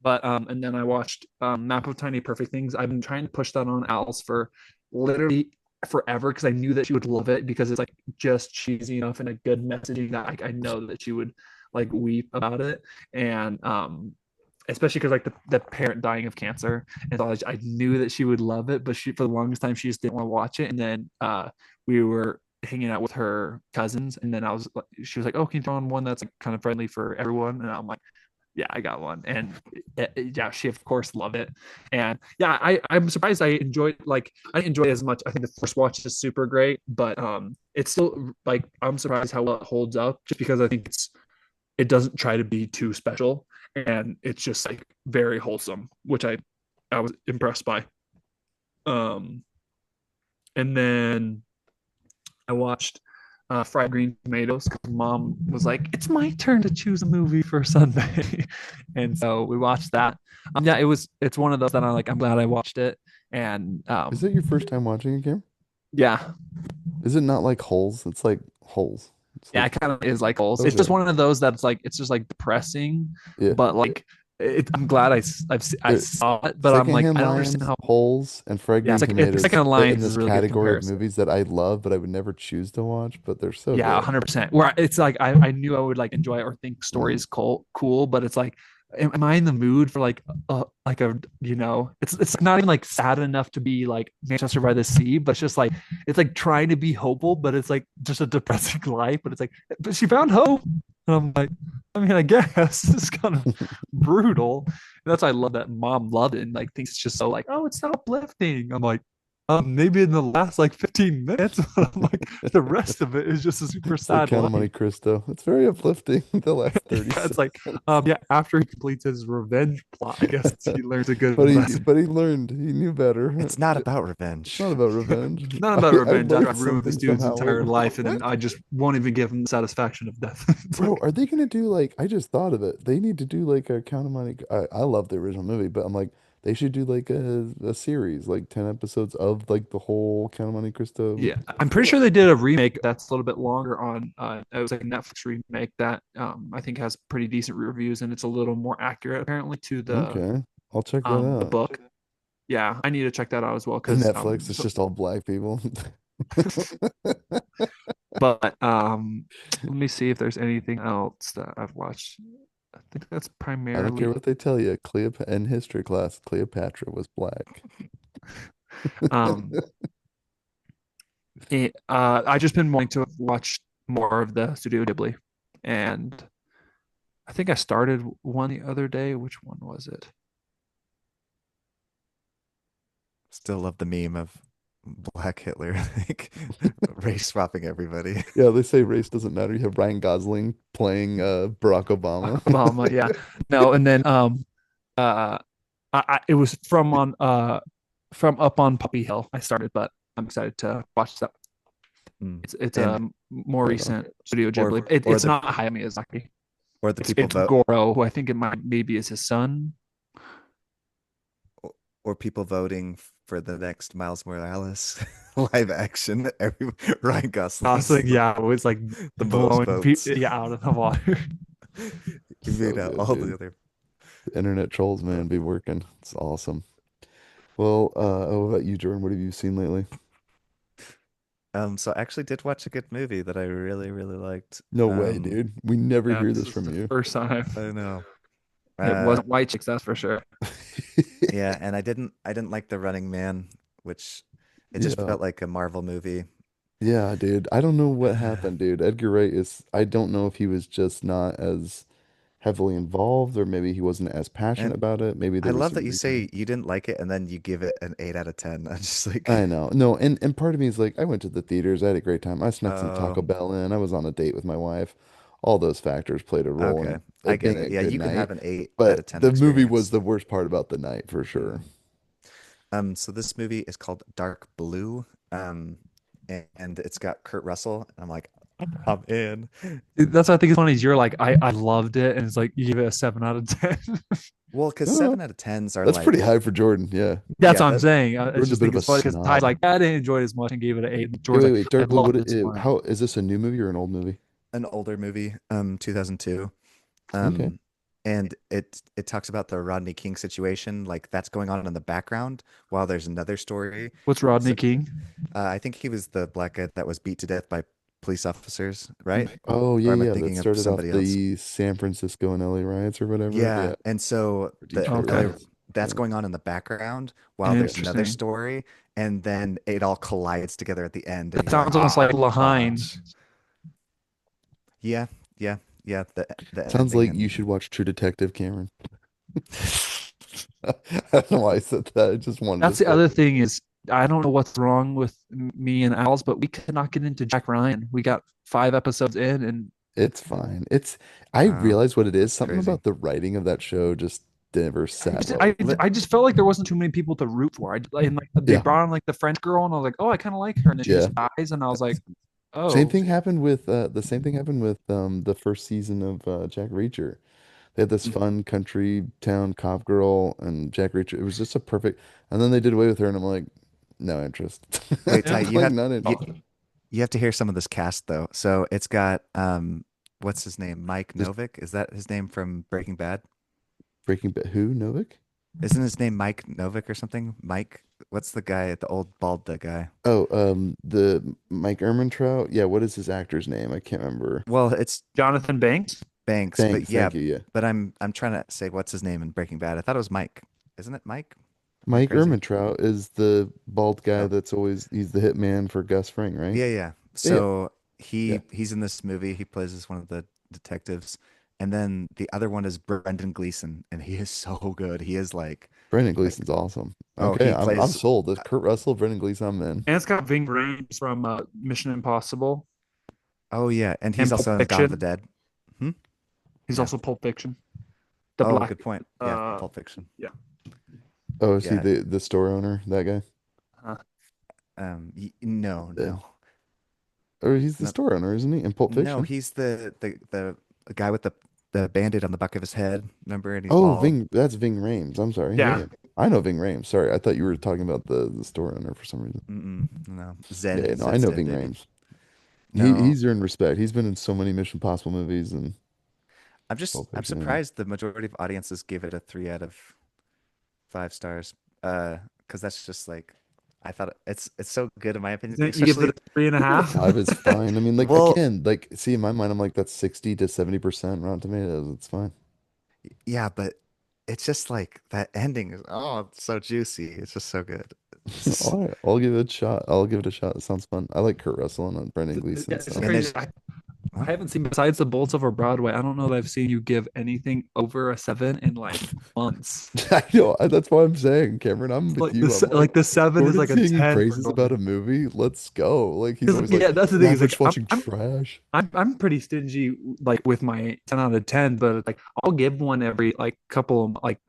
C: But and then I watched Map of Tiny Perfect Things. I've been trying to push that on Alice for literally forever because I knew that she would love it because it's like just cheesy enough and a good messaging that I know that she would like weep about it. And especially because like the parent dying of cancer, and so I knew that she would love it, but she for the longest time she just didn't want to watch it. And then we were hanging out with her cousins, and then she was like, "Oh, can you throw on one that's like kind of friendly for everyone?" And I'm like, "Yeah, I got one." And yeah, she of course loved it. And yeah, I'm surprised I enjoyed like I didn't enjoy it as much. I think the first watch is super great, but it's still like I'm surprised how well it holds up, just because I think it doesn't try to be too special, and it's just like very wholesome, which I was impressed by. Um, and then I watched Fried Green Tomatoes because mom was like, "It's my turn to choose a movie for Sunday," and so we watched that. Yeah, it's one of those that I'm glad I watched it, and
A: Is it your first time watching a game?
C: yeah,
A: Is it not like Holes? It's like Holes. It's
C: yeah,
A: like
C: it kind of is like Holes. It's just
A: okay.
C: one of those that's like it's just like depressing,
A: Yeah.
C: but like I'm glad I
A: It,
C: saw it, but I'm like
A: Secondhand
C: I don't understand
A: Lions,
C: how.
A: Holes, and Fried
C: Yeah,
A: Green
C: it's like if
A: Tomatoes
C: Second
A: fit in
C: Alliance is
A: this
C: a really good
A: category of
C: comparison.
A: movies that I love, but I would never choose to watch, but they're so
C: Yeah,
A: good.
C: 100%. Where it's like I knew I would like enjoy it or think
A: Mm.
C: stories cool, but it's like, am I in the mood for like a it's not even like sad enough to be like Manchester by the Sea, but it's like trying to be hopeful, but it's like just a depressing life. But it's like, but she found hope. And I'm like, I mean, I guess it's kind of brutal. And that's why I love that mom loved it and like thinks it's just so like, oh, it's so uplifting. I'm like, maybe in the last like 15 minutes, but I'm like, the rest of it is just a super
A: It's like
C: sad
A: Count of Monte
C: life.
A: Cristo. It's very uplifting, the last 30
C: Yeah, it's like,
A: seconds.
C: yeah, after he completes his revenge plot, I guess he learns a good
A: But he
C: lesson.
A: but he learned. He knew better.
B: It's not about
A: It's
B: revenge.
A: not about revenge.
C: Not about
A: I
C: revenge after I
A: learned
C: ruined this
A: something
C: dude's
A: somehow. Wait,
C: entire life, and then
A: what?
C: I just won't even give him the satisfaction of death. It's
A: Bro,
C: like,
A: are they gonna do like I just thought of it. They need to do like a Count of Monte. I love the original movie, but I'm like they should do like a series, like 10 episodes of like the whole Count of Monte Cristo
C: yeah, I'm pretty sure
A: story.
C: they did a remake that's a little bit longer on. It was like a Netflix remake that I think has pretty decent reviews, and it's a little more accurate apparently to
A: Okay. I'll check that
C: the
A: out.
C: book. Yeah, I need to check that out as well
A: And
C: because
A: Netflix, it's just all black people.
C: but let me see if there's anything else that I've watched. I think that's
A: I don't care
C: primarily
A: what they tell you. Cleopatra in history class, Cleopatra was black.
C: um I just been wanting to watch more of the Studio Ghibli, and I think I started one the other day. Which one was it?
B: Still love the meme of Black Hitler, like race swapping everybody.
A: Yeah, they say race doesn't matter. You have Ryan Gosling playing Barack Obama.
C: Obama, yeah. No, and then uh it was from up on Puppy Hill. I started, but I'm excited to watch that.
B: Mm.
C: It's
B: And
C: a more
A: Right on.
C: recent Studio
B: or
C: Ghibli.
B: or
C: It's
B: the
C: not Hayao Miyazaki.
B: or the people
C: It's
B: vote
C: Goro, who I think it might maybe is his son.
B: or people voting for the next Miles Morales live action. Every Ryan
C: I was
B: Gosling's
C: like, yeah, it was like
B: the most
C: blowing
B: votes.
C: yeah out of the water.
B: He
A: So
B: made out
A: good,
B: all the
A: dude.
B: other.
A: The internet trolls, man, be working. It's awesome. Well, what about you, Jordan? What have you seen lately?
B: So I actually did watch a good movie that I really, really liked.
A: No way, dude. We never
C: Yeah,
A: hear
C: this
A: this
C: is
A: from
C: the
A: you.
C: first time.
B: I know.
C: It
B: Uh,
C: wasn't White Chicks, that's for sure.
B: yeah, and I didn't like The Running Man, which it just
A: Yeah.
B: felt like a Marvel movie.
A: Yeah, dude. I don't know what happened, dude. Edgar Wright is, I don't know if he was just not as heavily involved or maybe he wasn't as passionate
B: And
A: about it. Maybe
B: I
A: there was
B: love
A: some
B: that you
A: reason.
B: say you didn't like it and then you give it an 8 out of 10. I'm just like,
A: I know. No, and part of me is like, I went to the theaters. I had a great time. I snuck some
B: oh,
A: Taco Bell in. I was on a date with my wife. All those factors played a role
B: okay.
A: in
B: I
A: it
B: get
A: being
B: it.
A: a
B: Yeah,
A: good
B: you can
A: night.
B: have an 8 out of
A: But
B: 10
A: the movie was
B: experience.
A: the worst part about the night for sure.
B: Mm. So this movie is called Dark Blue. And it's got Kurt Russell. And I'm like, I'm in.
C: That's what I think is funny is you're like, I loved it, and it's like you give it a 7 out of 10.
B: Well, because
A: No, no,
B: 7 out of 10s are
A: that's pretty
B: like,
A: high for Jordan. Yeah.
C: That's
B: yeah,
C: what I'm
B: that
C: saying. I
A: Jordan's a
C: just
A: bit
C: think
A: of a
C: it's funny because Ty's
A: snob.
C: like, I didn't enjoy it as much and gave it an 8. And
A: Hey,
C: George's
A: wait,
C: like,
A: wait.
C: I
A: Dark Blue,
C: loved it. It's fine.
A: how is this a new movie or an old movie?
B: an older movie, 2002.
A: Okay.
B: Um, and it talks about the Rodney King situation, like that's going on in the background while there's another story.
C: What's Rodney
B: So
C: King?
B: I think he was the black guy that was beat to death by police officers, right?
A: Oh, yeah,
B: Or am I
A: yeah. That
B: thinking of
A: started off
B: somebody else?
A: the San Francisco and LA riots or whatever.
B: Yeah,
A: Yeah.
B: and so
A: Or
B: the
A: Detroit
C: Okay,
B: other
A: riots.
B: that's
A: Yeah.
B: going on in the background while there's another
C: interesting.
B: story, and then it all collides together at the end, and
C: That
B: you're like,
C: sounds almost
B: ah,
C: like Lahain.
B: yeah, yeah, yeah. The
A: Sounds
B: ending
A: like you
B: and
A: should watch True Detective, Cameron. I don't know why I said that. I just wanted to
C: That's the
A: say
C: other
A: it.
C: thing is I don't know what's wrong with me and Al's, but we could not get into Jack Ryan. We got 5 episodes in, and
A: It's fine. I
B: uh,
A: realize what it is. Something
B: crazy.
A: about the writing of that show just never
C: I
A: sat
C: just,
A: well
C: I,
A: with me.
C: I just felt like there wasn't too many people to root for. And like they
A: Yeah.
C: brought on like the French girl, and I was like, oh, I kind of like her, and then she
A: Yeah.
C: just dies, and I was like,
A: Same
C: oh,
A: thing happened with the same thing happened with the first season of Jack Reacher. They had this fun country town cop girl and Jack Reacher. It was just a perfect, and then they did away with her, and I'm like, no interest.
B: Wait, Ty,
C: yeah.
B: you
A: Like
B: have
A: not
B: you
A: interested.
B: you have to hear some of this cast though. So it's got what's his name? Mike
A: Just
B: Novick. Is that his name from Breaking Bad?
A: Breaking Bad. Who? Novik?
B: Isn't his name Mike Novick or something? Mike, what's the guy, the old bald the guy?
A: Oh, the Mike Ehrmantraut. Yeah, what is his actor's name? I can't remember.
B: Well, it's
C: Jonathan Banks.
B: Banks, but
A: Thanks,
B: yeah,
A: thank you. Yeah,
B: but I'm trying to say what's his name in Breaking Bad. I thought it was Mike. Isn't it Mike? Am I
A: Mike
B: crazy?
A: Ehrmantraut is the bald guy
B: Oh,
A: that's always he's the hitman for Gus Fring, right?
B: yeah, yeah.
A: Yeah,
B: So
A: yeah.
B: he's in this movie. He plays as one of the detectives. And then the other one is Brendan Gleeson, and he is so good. He is
A: Brendan
B: like
A: Gleeson's awesome.
B: oh,
A: Okay,
B: he
A: I'm
B: plays.
A: sold. If Kurt Russell, Brendan Gleeson, I'm in.
C: And it's got Ving Rhames from Mission Impossible
B: Oh yeah, and he's
C: and Pulp
B: also in Dawn of the
C: Fiction.
B: Dead. Hmm?
C: He's
B: Yeah.
C: also Pulp Fiction. The
B: Oh,
C: black,
B: good point. Yeah,
C: uh,
B: Pulp Fiction.
C: yeah.
A: Oh, is he
B: Yeah.
A: the store owner? That guy?
C: Uh,
B: No,
A: Dead.
B: no,
A: Or he's the
B: no,
A: store owner, isn't he? In Pulp
B: no.
A: Fiction?
B: He's the guy with the band-aid on the back of his head. Remember? And he's
A: Oh,
B: bald.
A: Ving. That's Ving Rhames. I'm sorry.
C: yeah.
A: Yeah, I know Ving Rhames. Sorry, I thought you were talking about the store owner for some reason.
B: No,
A: Yeah, no, I
B: Zed's
A: know
B: dead,
A: Ving
B: baby.
A: Rhames.
B: No,
A: He's earned respect. He's been in so many Mission Possible movies and Pulp
B: I'm
A: Fiction.
B: surprised the majority of audiences give it a 3 out of 5 stars. Because that's just like I thought it's so good in my opinion.
C: You give it
B: Especially
C: a three and a
A: Give it a
C: half.
A: 5 is fine. I mean, like
B: well,
A: again, like see in my mind, I'm like that's 60 to 70% Rotten Tomatoes. It's fine.
B: yeah, but it's just like that ending is it's so juicy. It's just so good. It's-
A: All right, I'll give it a shot. I'll give it a shot. It sounds fun. I like Kurt Russell and Brendan
C: Yeah,
A: Gleeson,
C: it's
A: so
B: and
C: crazy.
B: there's
C: I
B: what?
C: haven't seen besides the Bolts over Broadway. I don't know that I've seen you give anything over a 7 in like months.
A: I know that's why I'm saying, Cameron, I'm with
C: Like
A: you. I'm
C: like
A: like
C: the 7 is
A: Jordan
C: like a
A: seeing you
C: 10 for
A: praises about a
C: Jordan.
A: movie. Let's go. Like he's
C: 'Cause,
A: always like,
C: yeah, that's the
A: yeah,
C: thing.
A: I'm
C: Is like
A: just watching trash.
C: I'm pretty stingy like with my 10 out of 10, but like I'll give one every like couple of like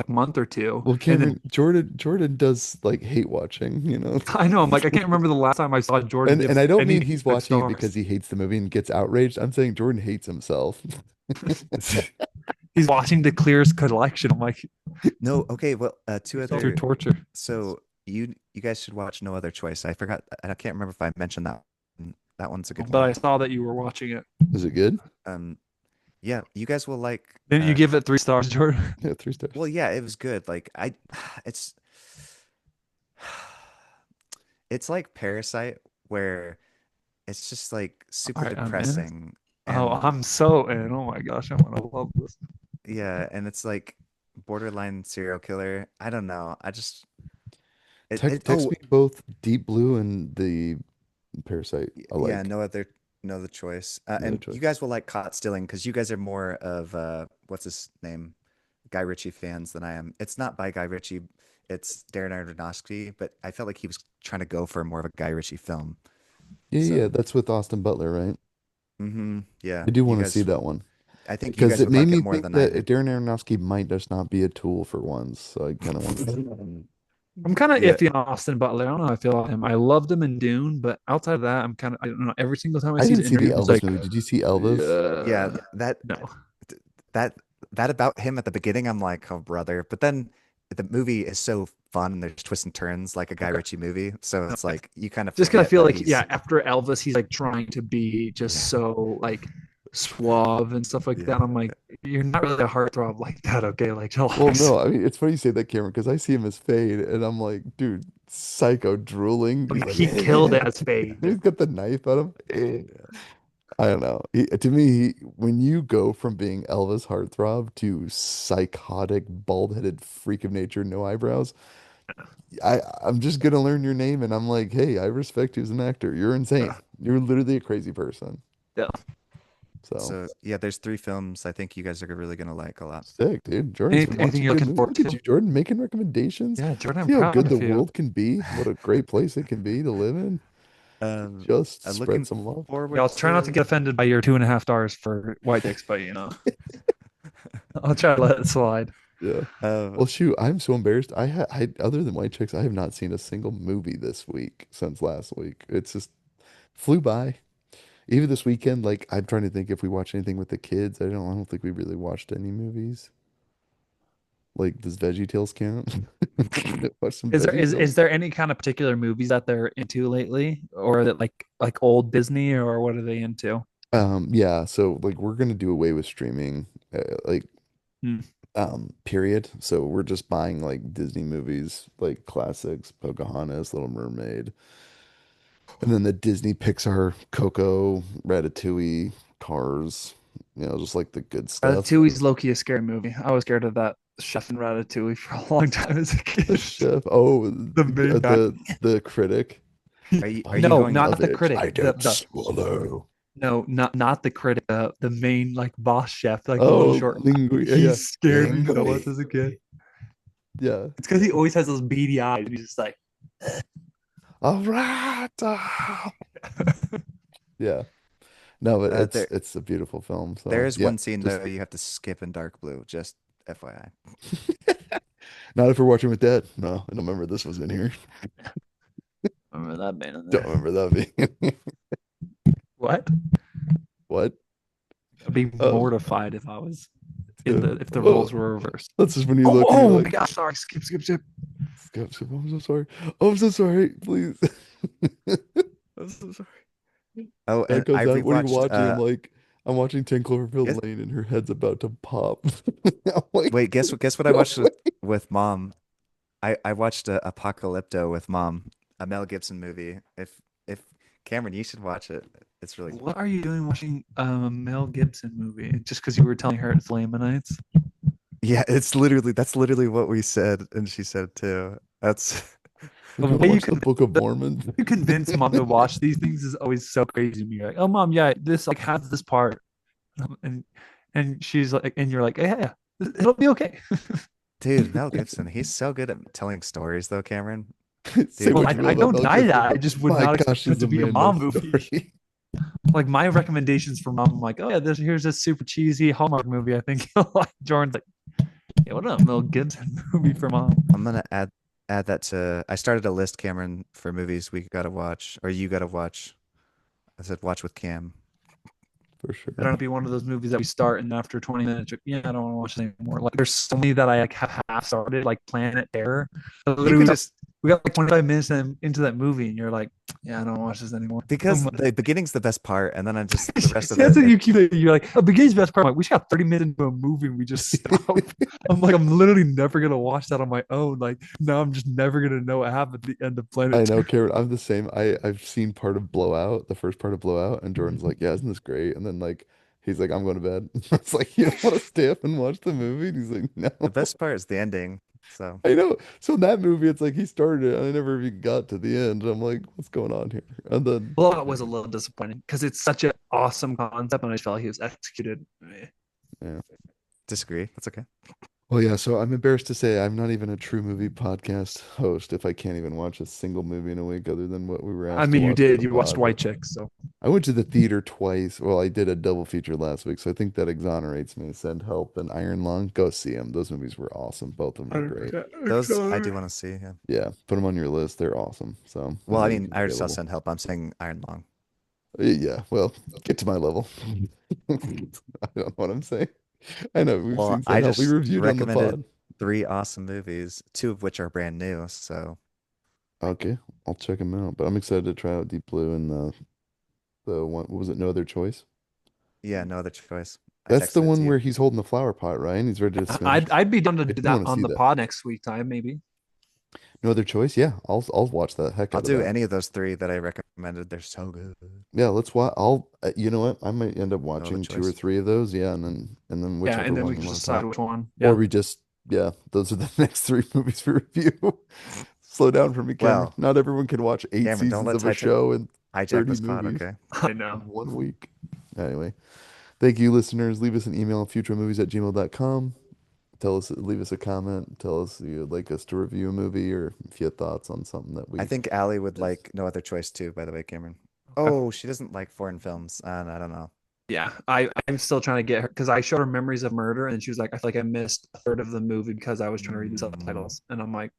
C: month or two.
A: Well,
C: And then
A: Cameron, Jordan does like hate watching, you know.
C: I know I'm like I can't remember the last time I saw Jordan
A: And
C: give
A: I don't mean
C: anything
A: he's
C: 5
A: watching it because
C: stars.
A: he hates the movie and gets outraged. I'm saying Jordan hates himself.
C: He's watching the Clears collection. I'm like,
B: No, okay, well, two
C: yourself through
B: other
C: torture.
B: so you guys should watch No Other Choice. I forgot I can't remember if I mentioned that. That one's a good
C: But
B: one.
C: I saw that you were watching it.
A: Is it good?
B: Um yeah, you guys will like
C: Didn't you give it 3 stars, Jordan?
A: Yeah, 3 stars.
B: well, yeah, it was good. Like it's it's like Parasite where it's just like
C: All
B: super
C: right, I'm in.
B: depressing
C: Oh,
B: and
C: I'm so in. Oh my gosh, I'm gonna love this.
B: yeah, and it's like borderline serial killer. I don't know. I just it
A: Text me both Deep Blue and the Parasite
B: yeah,
A: alike.
B: no other choice.
A: Another
B: And you
A: choice.
B: guys will like Caught Stealing because you guys are more of what's his name? Guy Ritchie fans than I am. It's not by Guy Ritchie, it's Darren Aronofsky, but I felt like he was trying to go for more of a Guy Ritchie film.
A: Yeah, yeah,
B: So,
A: that's with Austin Butler, right?
B: yeah,
A: I do
B: you
A: want to see
B: guys
A: that one
B: I think you
A: because
B: guys
A: it
B: would
A: made
B: like it
A: me
B: more
A: think
B: than I
A: that
B: did.
A: Darren Aronofsky might just not be a tool for once. So I kind of want to see.
C: I'm kind of
B: Yeah,
C: iffy on Austin Butler. I don't know how I feel about him. I loved him in Dune, but outside of that, I'm kind of I don't know. Every single time I
A: I
C: see
A: didn't
C: the
A: see the
C: interview, it's
A: Elvis
C: like,
A: movie. Did you see Elvis?
B: yeah,
C: yeah,
B: that
C: no.
B: that that about him at the beginning, I'm like, oh brother. But then the movie is so fun and there's twists and turns like a Guy
C: Okay.
B: Ritchie movie. So it's
C: Okay.
B: like you kind of
C: Just because I
B: forget
C: feel
B: that
C: like,
B: he's
C: yeah, after Elvis, he's like trying to be
B: yeah,
C: just so like suave and stuff like
B: yeah.
C: that. I'm like, you're not really a heartthrob like that. Okay, like
A: Well,
C: relax.
A: no, I mean it's funny you say that, Cameron, because I see him as Fade, and I'm like, dude, psycho drooling.
C: But
A: He's like,
C: he killed it as
A: he's
C: Fade.
A: got the knife at him.
B: Yeah.
A: I don't know. To me, when you go from being Elvis Heartthrob to psychotic, bald-headed freak of nature, no eyebrows, I'm just gonna learn your name, and I'm like, hey, I respect you as an actor. You're insane. You're literally a crazy person.
C: Yeah.
A: So
B: So yeah, there's 3 films I think you guys are really gonna like a lot.
A: sick, dude. Jordan's been
C: Anything
A: watching
C: you're
A: good
C: looking
A: movies.
C: forward
A: Look at
C: to?
A: you, Jordan, making recommendations.
C: Yeah, Jordan, I'm
A: See how
C: proud
A: good the
C: of you.
A: world can be. What a great place it can be to live in.
B: Um,
A: Just
B: I'm
A: spread
B: looking
A: some love.
C: Yeah,
B: forward
C: I'll try not to
B: to.
C: get offended by your 2.5 stars for White Chicks, but I'll try to let it slide.
A: Yeah.
B: Uh,
A: Well, shoot, I'm so embarrassed. I other than White Chicks, I have not seen a single movie this week since last week. It's just flew by. Even this weekend, like I'm trying to think if we watched anything with the kids. I don't think we really watched any movies. Like, does VeggieTales count? Watch some
C: Is
A: VeggieTales.
C: there any kind of particular movies that they're into lately, or that like old Disney, or what are they into?
A: Yeah, so like we're gonna do away with streaming, like
C: Hmm.
A: period. So we're just buying like Disney movies, like classics, Pocahontas, Little Mermaid, and then the Disney Pixar, Coco, Ratatouille, Cars, just like the good stuff.
C: Ratatouille's low-key a scary movie. I was scared of that chef in Ratatouille for a long time as a
A: The
C: kid.
A: chef, oh,
C: The main guy.
A: the critic.
B: are you
A: Bite
C: No,
B: going?
A: of
C: not the
A: it,
C: critic.
A: I don't swallow.
C: No, not the critic, the main like boss chef, like the little
A: Oh,
C: short.
A: Lingu. Yeah,
C: He
A: yeah,
C: scared me so much
B: Linguini.
C: as a kid.
A: yeah.
C: It's because he always has those beady eyes. And he's just like,
A: All right. Yeah. No, but
B: There
A: it's a beautiful film.
B: there
A: So
B: is
A: yeah,
B: one scene
A: just
B: though you have to skip in dark blue, just FYI.
A: not if we're watching with Dad. No, I don't remember this was in here.
C: remember that man in
A: Don't
C: there?
A: remember that being.
C: What?
A: What?
C: I'd be
A: Um,
C: mortified if I was in
A: yeah.
C: the if the
A: Well,
C: roles were reversed.
A: that's just when you
C: Oh,
A: look and you're
C: oh my
A: like,
C: gosh, sorry, skip, skip, skip.
A: skip, skip. I'm so sorry. Oh, I'm so sorry. Please.
C: I'm so sorry.
B: Oh,
A: Dad
B: and
A: goes
B: I
A: out. What are you
B: rewatched
A: watching? I'm like, I'm watching 10
B: guess
A: Cloverfield Lane, and her head's about to pop. I'm like,
B: wait,
A: please
B: guess what I
A: go
B: watched
A: away.
B: with mom. I watched Apocalypto with mom, a Mel Gibson movie. If Cameron, you should watch it. It's really good.
C: What are you doing watching a Mel Gibson movie? Just because you were telling her it's Lamanites?
B: Yeah, it's literally that's literally what we said, and she said too. That's
A: We're
C: The
A: gonna
C: way you
A: watch the
C: can
A: Book of Mormon.
C: you convince mom to watch these things is always so crazy to me. You're like, oh mom, yeah, this like has this part, and she's like, and you're like, yeah, yeah, it'll be okay.
B: dude, Mel Gibson. He's so good at telling stories, though, Cameron.
A: Say
B: Dude,
C: Well,
A: what you will
C: I
A: about
C: don't
A: Mel
C: deny
A: Gibson,
C: that. I
A: but
C: just would
A: my
C: not
A: gosh,
C: expect it
A: is
C: to
A: the
C: be a
A: man no
C: mom movie.
A: story.
C: Like my recommendations for mom, I'm like, oh yeah, here's this super cheesy Hallmark movie. I think like Jordan's like, yeah, what a Mel Gibson movie for mom.
B: I'm gonna add that to. I started a list, Cameron, for movies we gotta watch or you gotta watch. I said watch with Cam.
A: For
C: I
A: sure.
C: don't know, be one of those movies that we start and after 20 minutes, yeah, I don't want to watch it anymore. Like there's so many that I like have half started, like Planet Terror.
B: You
C: Literally,
B: could just
C: we got like 25 minutes into that movie, and you're like, yeah, I don't want to watch this anymore. I'm
B: because
C: like,
B: the beginning's the best part, and then I just the rest of
C: that's
B: it.
C: what you keep. You're like, oh, beginning's best part. I'm like, we just got 30 minutes into a movie, and we just stop. I'm like, I'm literally never gonna watch that on my own. Like now, I'm just never gonna know what happened at the end of
A: I
C: Planet
A: know,
C: Terror.
A: Karen. I'm the same. I've seen part of Blowout, the first part of Blowout, and Jordan's like, "Yeah, isn't this great?" And then like he's like, "I'm going to bed." It's like, "You don't want to stay up and watch the movie?" And he's like,
B: The
A: "No."
B: best part is the ending. So
A: I know. So in that movie, it's like he started it, and I never even got to the end. I'm like, "What's going on here?" And then,
C: Blowout was a little disappointing because it's such an awesome concept, and I just felt like he was executed.
A: yeah.
B: disagree. That's okay.
A: Well, yeah. So I'm embarrassed to say I'm not even a true movie podcast host if I can't even watch a single movie in a week other than what we were
C: I
A: asked to
C: mean, you
A: watch for
C: did.
A: the
C: You watched
A: pod. But
C: White Chicks, so
A: I went to the theater twice. Well, I did a double feature last week, so I think that exonerates me. Send Help and Iron Lung. Go see them. Those movies were awesome. Both of them are great.
C: 100%
B: Those I do
C: exonerate.
B: want to see. Yeah.
A: Yeah, put them on your list. They're awesome. So
B: Well, I
A: whenever
B: mean,
A: it's
B: I already saw
A: available.
B: Send Help. I'm saying Iron Lung.
A: Yeah, well, get to my level. I don't know what I'm saying. I know we've
B: Well,
A: seen
B: I
A: Send Help. We
B: just
A: reviewed on the
B: recommended
A: pod.
B: three awesome movies, two of which are brand new. So
A: Okay, I'll check them out. But I'm excited to try out Deep Blue and the one. What was it? No Other Choice.
B: yeah, no other choice. I
A: That's the
B: texted it to
A: one
B: you.
A: where he's holding the flower pot, right? And he's ready to smash.
C: I'd be done to
A: I
C: do
A: do
C: that
A: want to
C: on
A: see
C: the
A: that.
C: pod next week time, maybe.
A: No Other Choice. Yeah, I'll watch the heck
B: I'll
A: out of
B: do
A: that.
B: any of those three that I recommended. They're so good.
A: Yeah, let's watch. I'll. You know what? I might end up
B: No other
A: watching two or
B: choice.
A: three of those. Yeah, and then
C: Yeah,
A: whichever
C: and then we
A: one you
C: can
A: want
C: just
A: to
C: decide
A: talk,
C: which one.
A: or
C: Yeah.
A: we just yeah, those are the next three movies we review. Slow down for me, Cameron.
B: Well,
A: Not everyone can watch eight
B: Cameron, don't
A: seasons
B: let
A: of a show and
B: hijack
A: 30
B: this pod,
A: movies
B: okay?
C: I
A: in
C: know.
A: 1 week. Anyway, thank you, listeners. Leave us an email, futuremovies@gmail.com. Tell us, leave us a comment. Tell us you'd like us to review a movie or if you had thoughts on something that
B: I
A: we
B: think Allie would
A: missed.
B: like No Other Choice too, by the way, Cameron.
C: Okay.
B: Oh, she doesn't like foreign films. And I don't know.
C: Yeah, I'm still trying to get her because I showed her Memories of Murder, and she was like, I feel like I missed a third of the movie because I was trying to read the
B: Mm,
C: subtitles, and I'm like,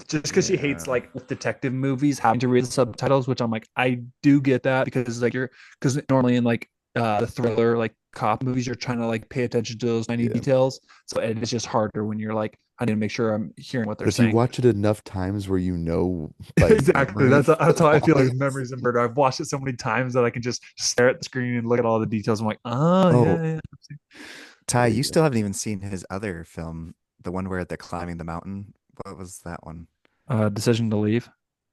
C: just because she hates
B: yeah.
C: like detective movies having to read the subtitles, which I'm like, I do get that because like you're because normally in like the thriller like cop movies, you're trying to like pay attention to those tiny
A: Yeah.
C: details, so it's just harder when you're like, I need to make sure I'm hearing what
A: But
C: they're
A: if you
C: saying.
A: watch it enough times where you know by
C: Exactly.
A: memory
C: That's
A: the
C: how I feel like
A: lines.
C: Memories of Murder. I've watched it so many times that I can just stare at the screen and look at all the details. I'm like, oh
A: Oh,
C: yeah, yeah.
B: Ty,
A: there you
B: you
A: go.
B: still haven't even seen his other film, the one where they're climbing the mountain. What was that one?
C: Decision to leave.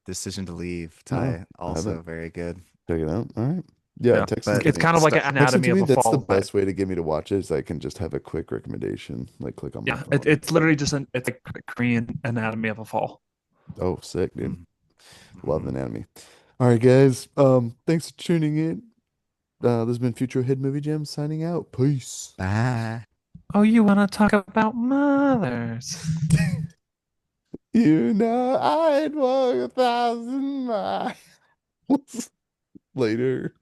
B: Decision to Leave.
A: No,
B: Ty,
A: I haven't.
B: also very good.
A: Check it out. All right. Yeah,
C: Yeah,
A: text it
B: But
A: to
C: it's
A: me.
C: kind of like an
A: Text it
C: anatomy
A: to
C: of
A: me.
C: a
A: That's the
C: fall, but
A: best way to get me to watch it is I can just have a quick recommendation, like click on my
C: yeah,
A: phone.
C: it's literally just it's like Korean anatomy of a fall.
A: Oh, sick, dude.
B: mm,
A: Love
B: mhm.
A: anatomy. All right, guys. Thanks for tuning in. This has been Futuro Hid Movie Jam signing out. Peace.
B: Bye.
C: Oh, you want to talk about mothers?
A: You know I'd walk 1,000 miles later.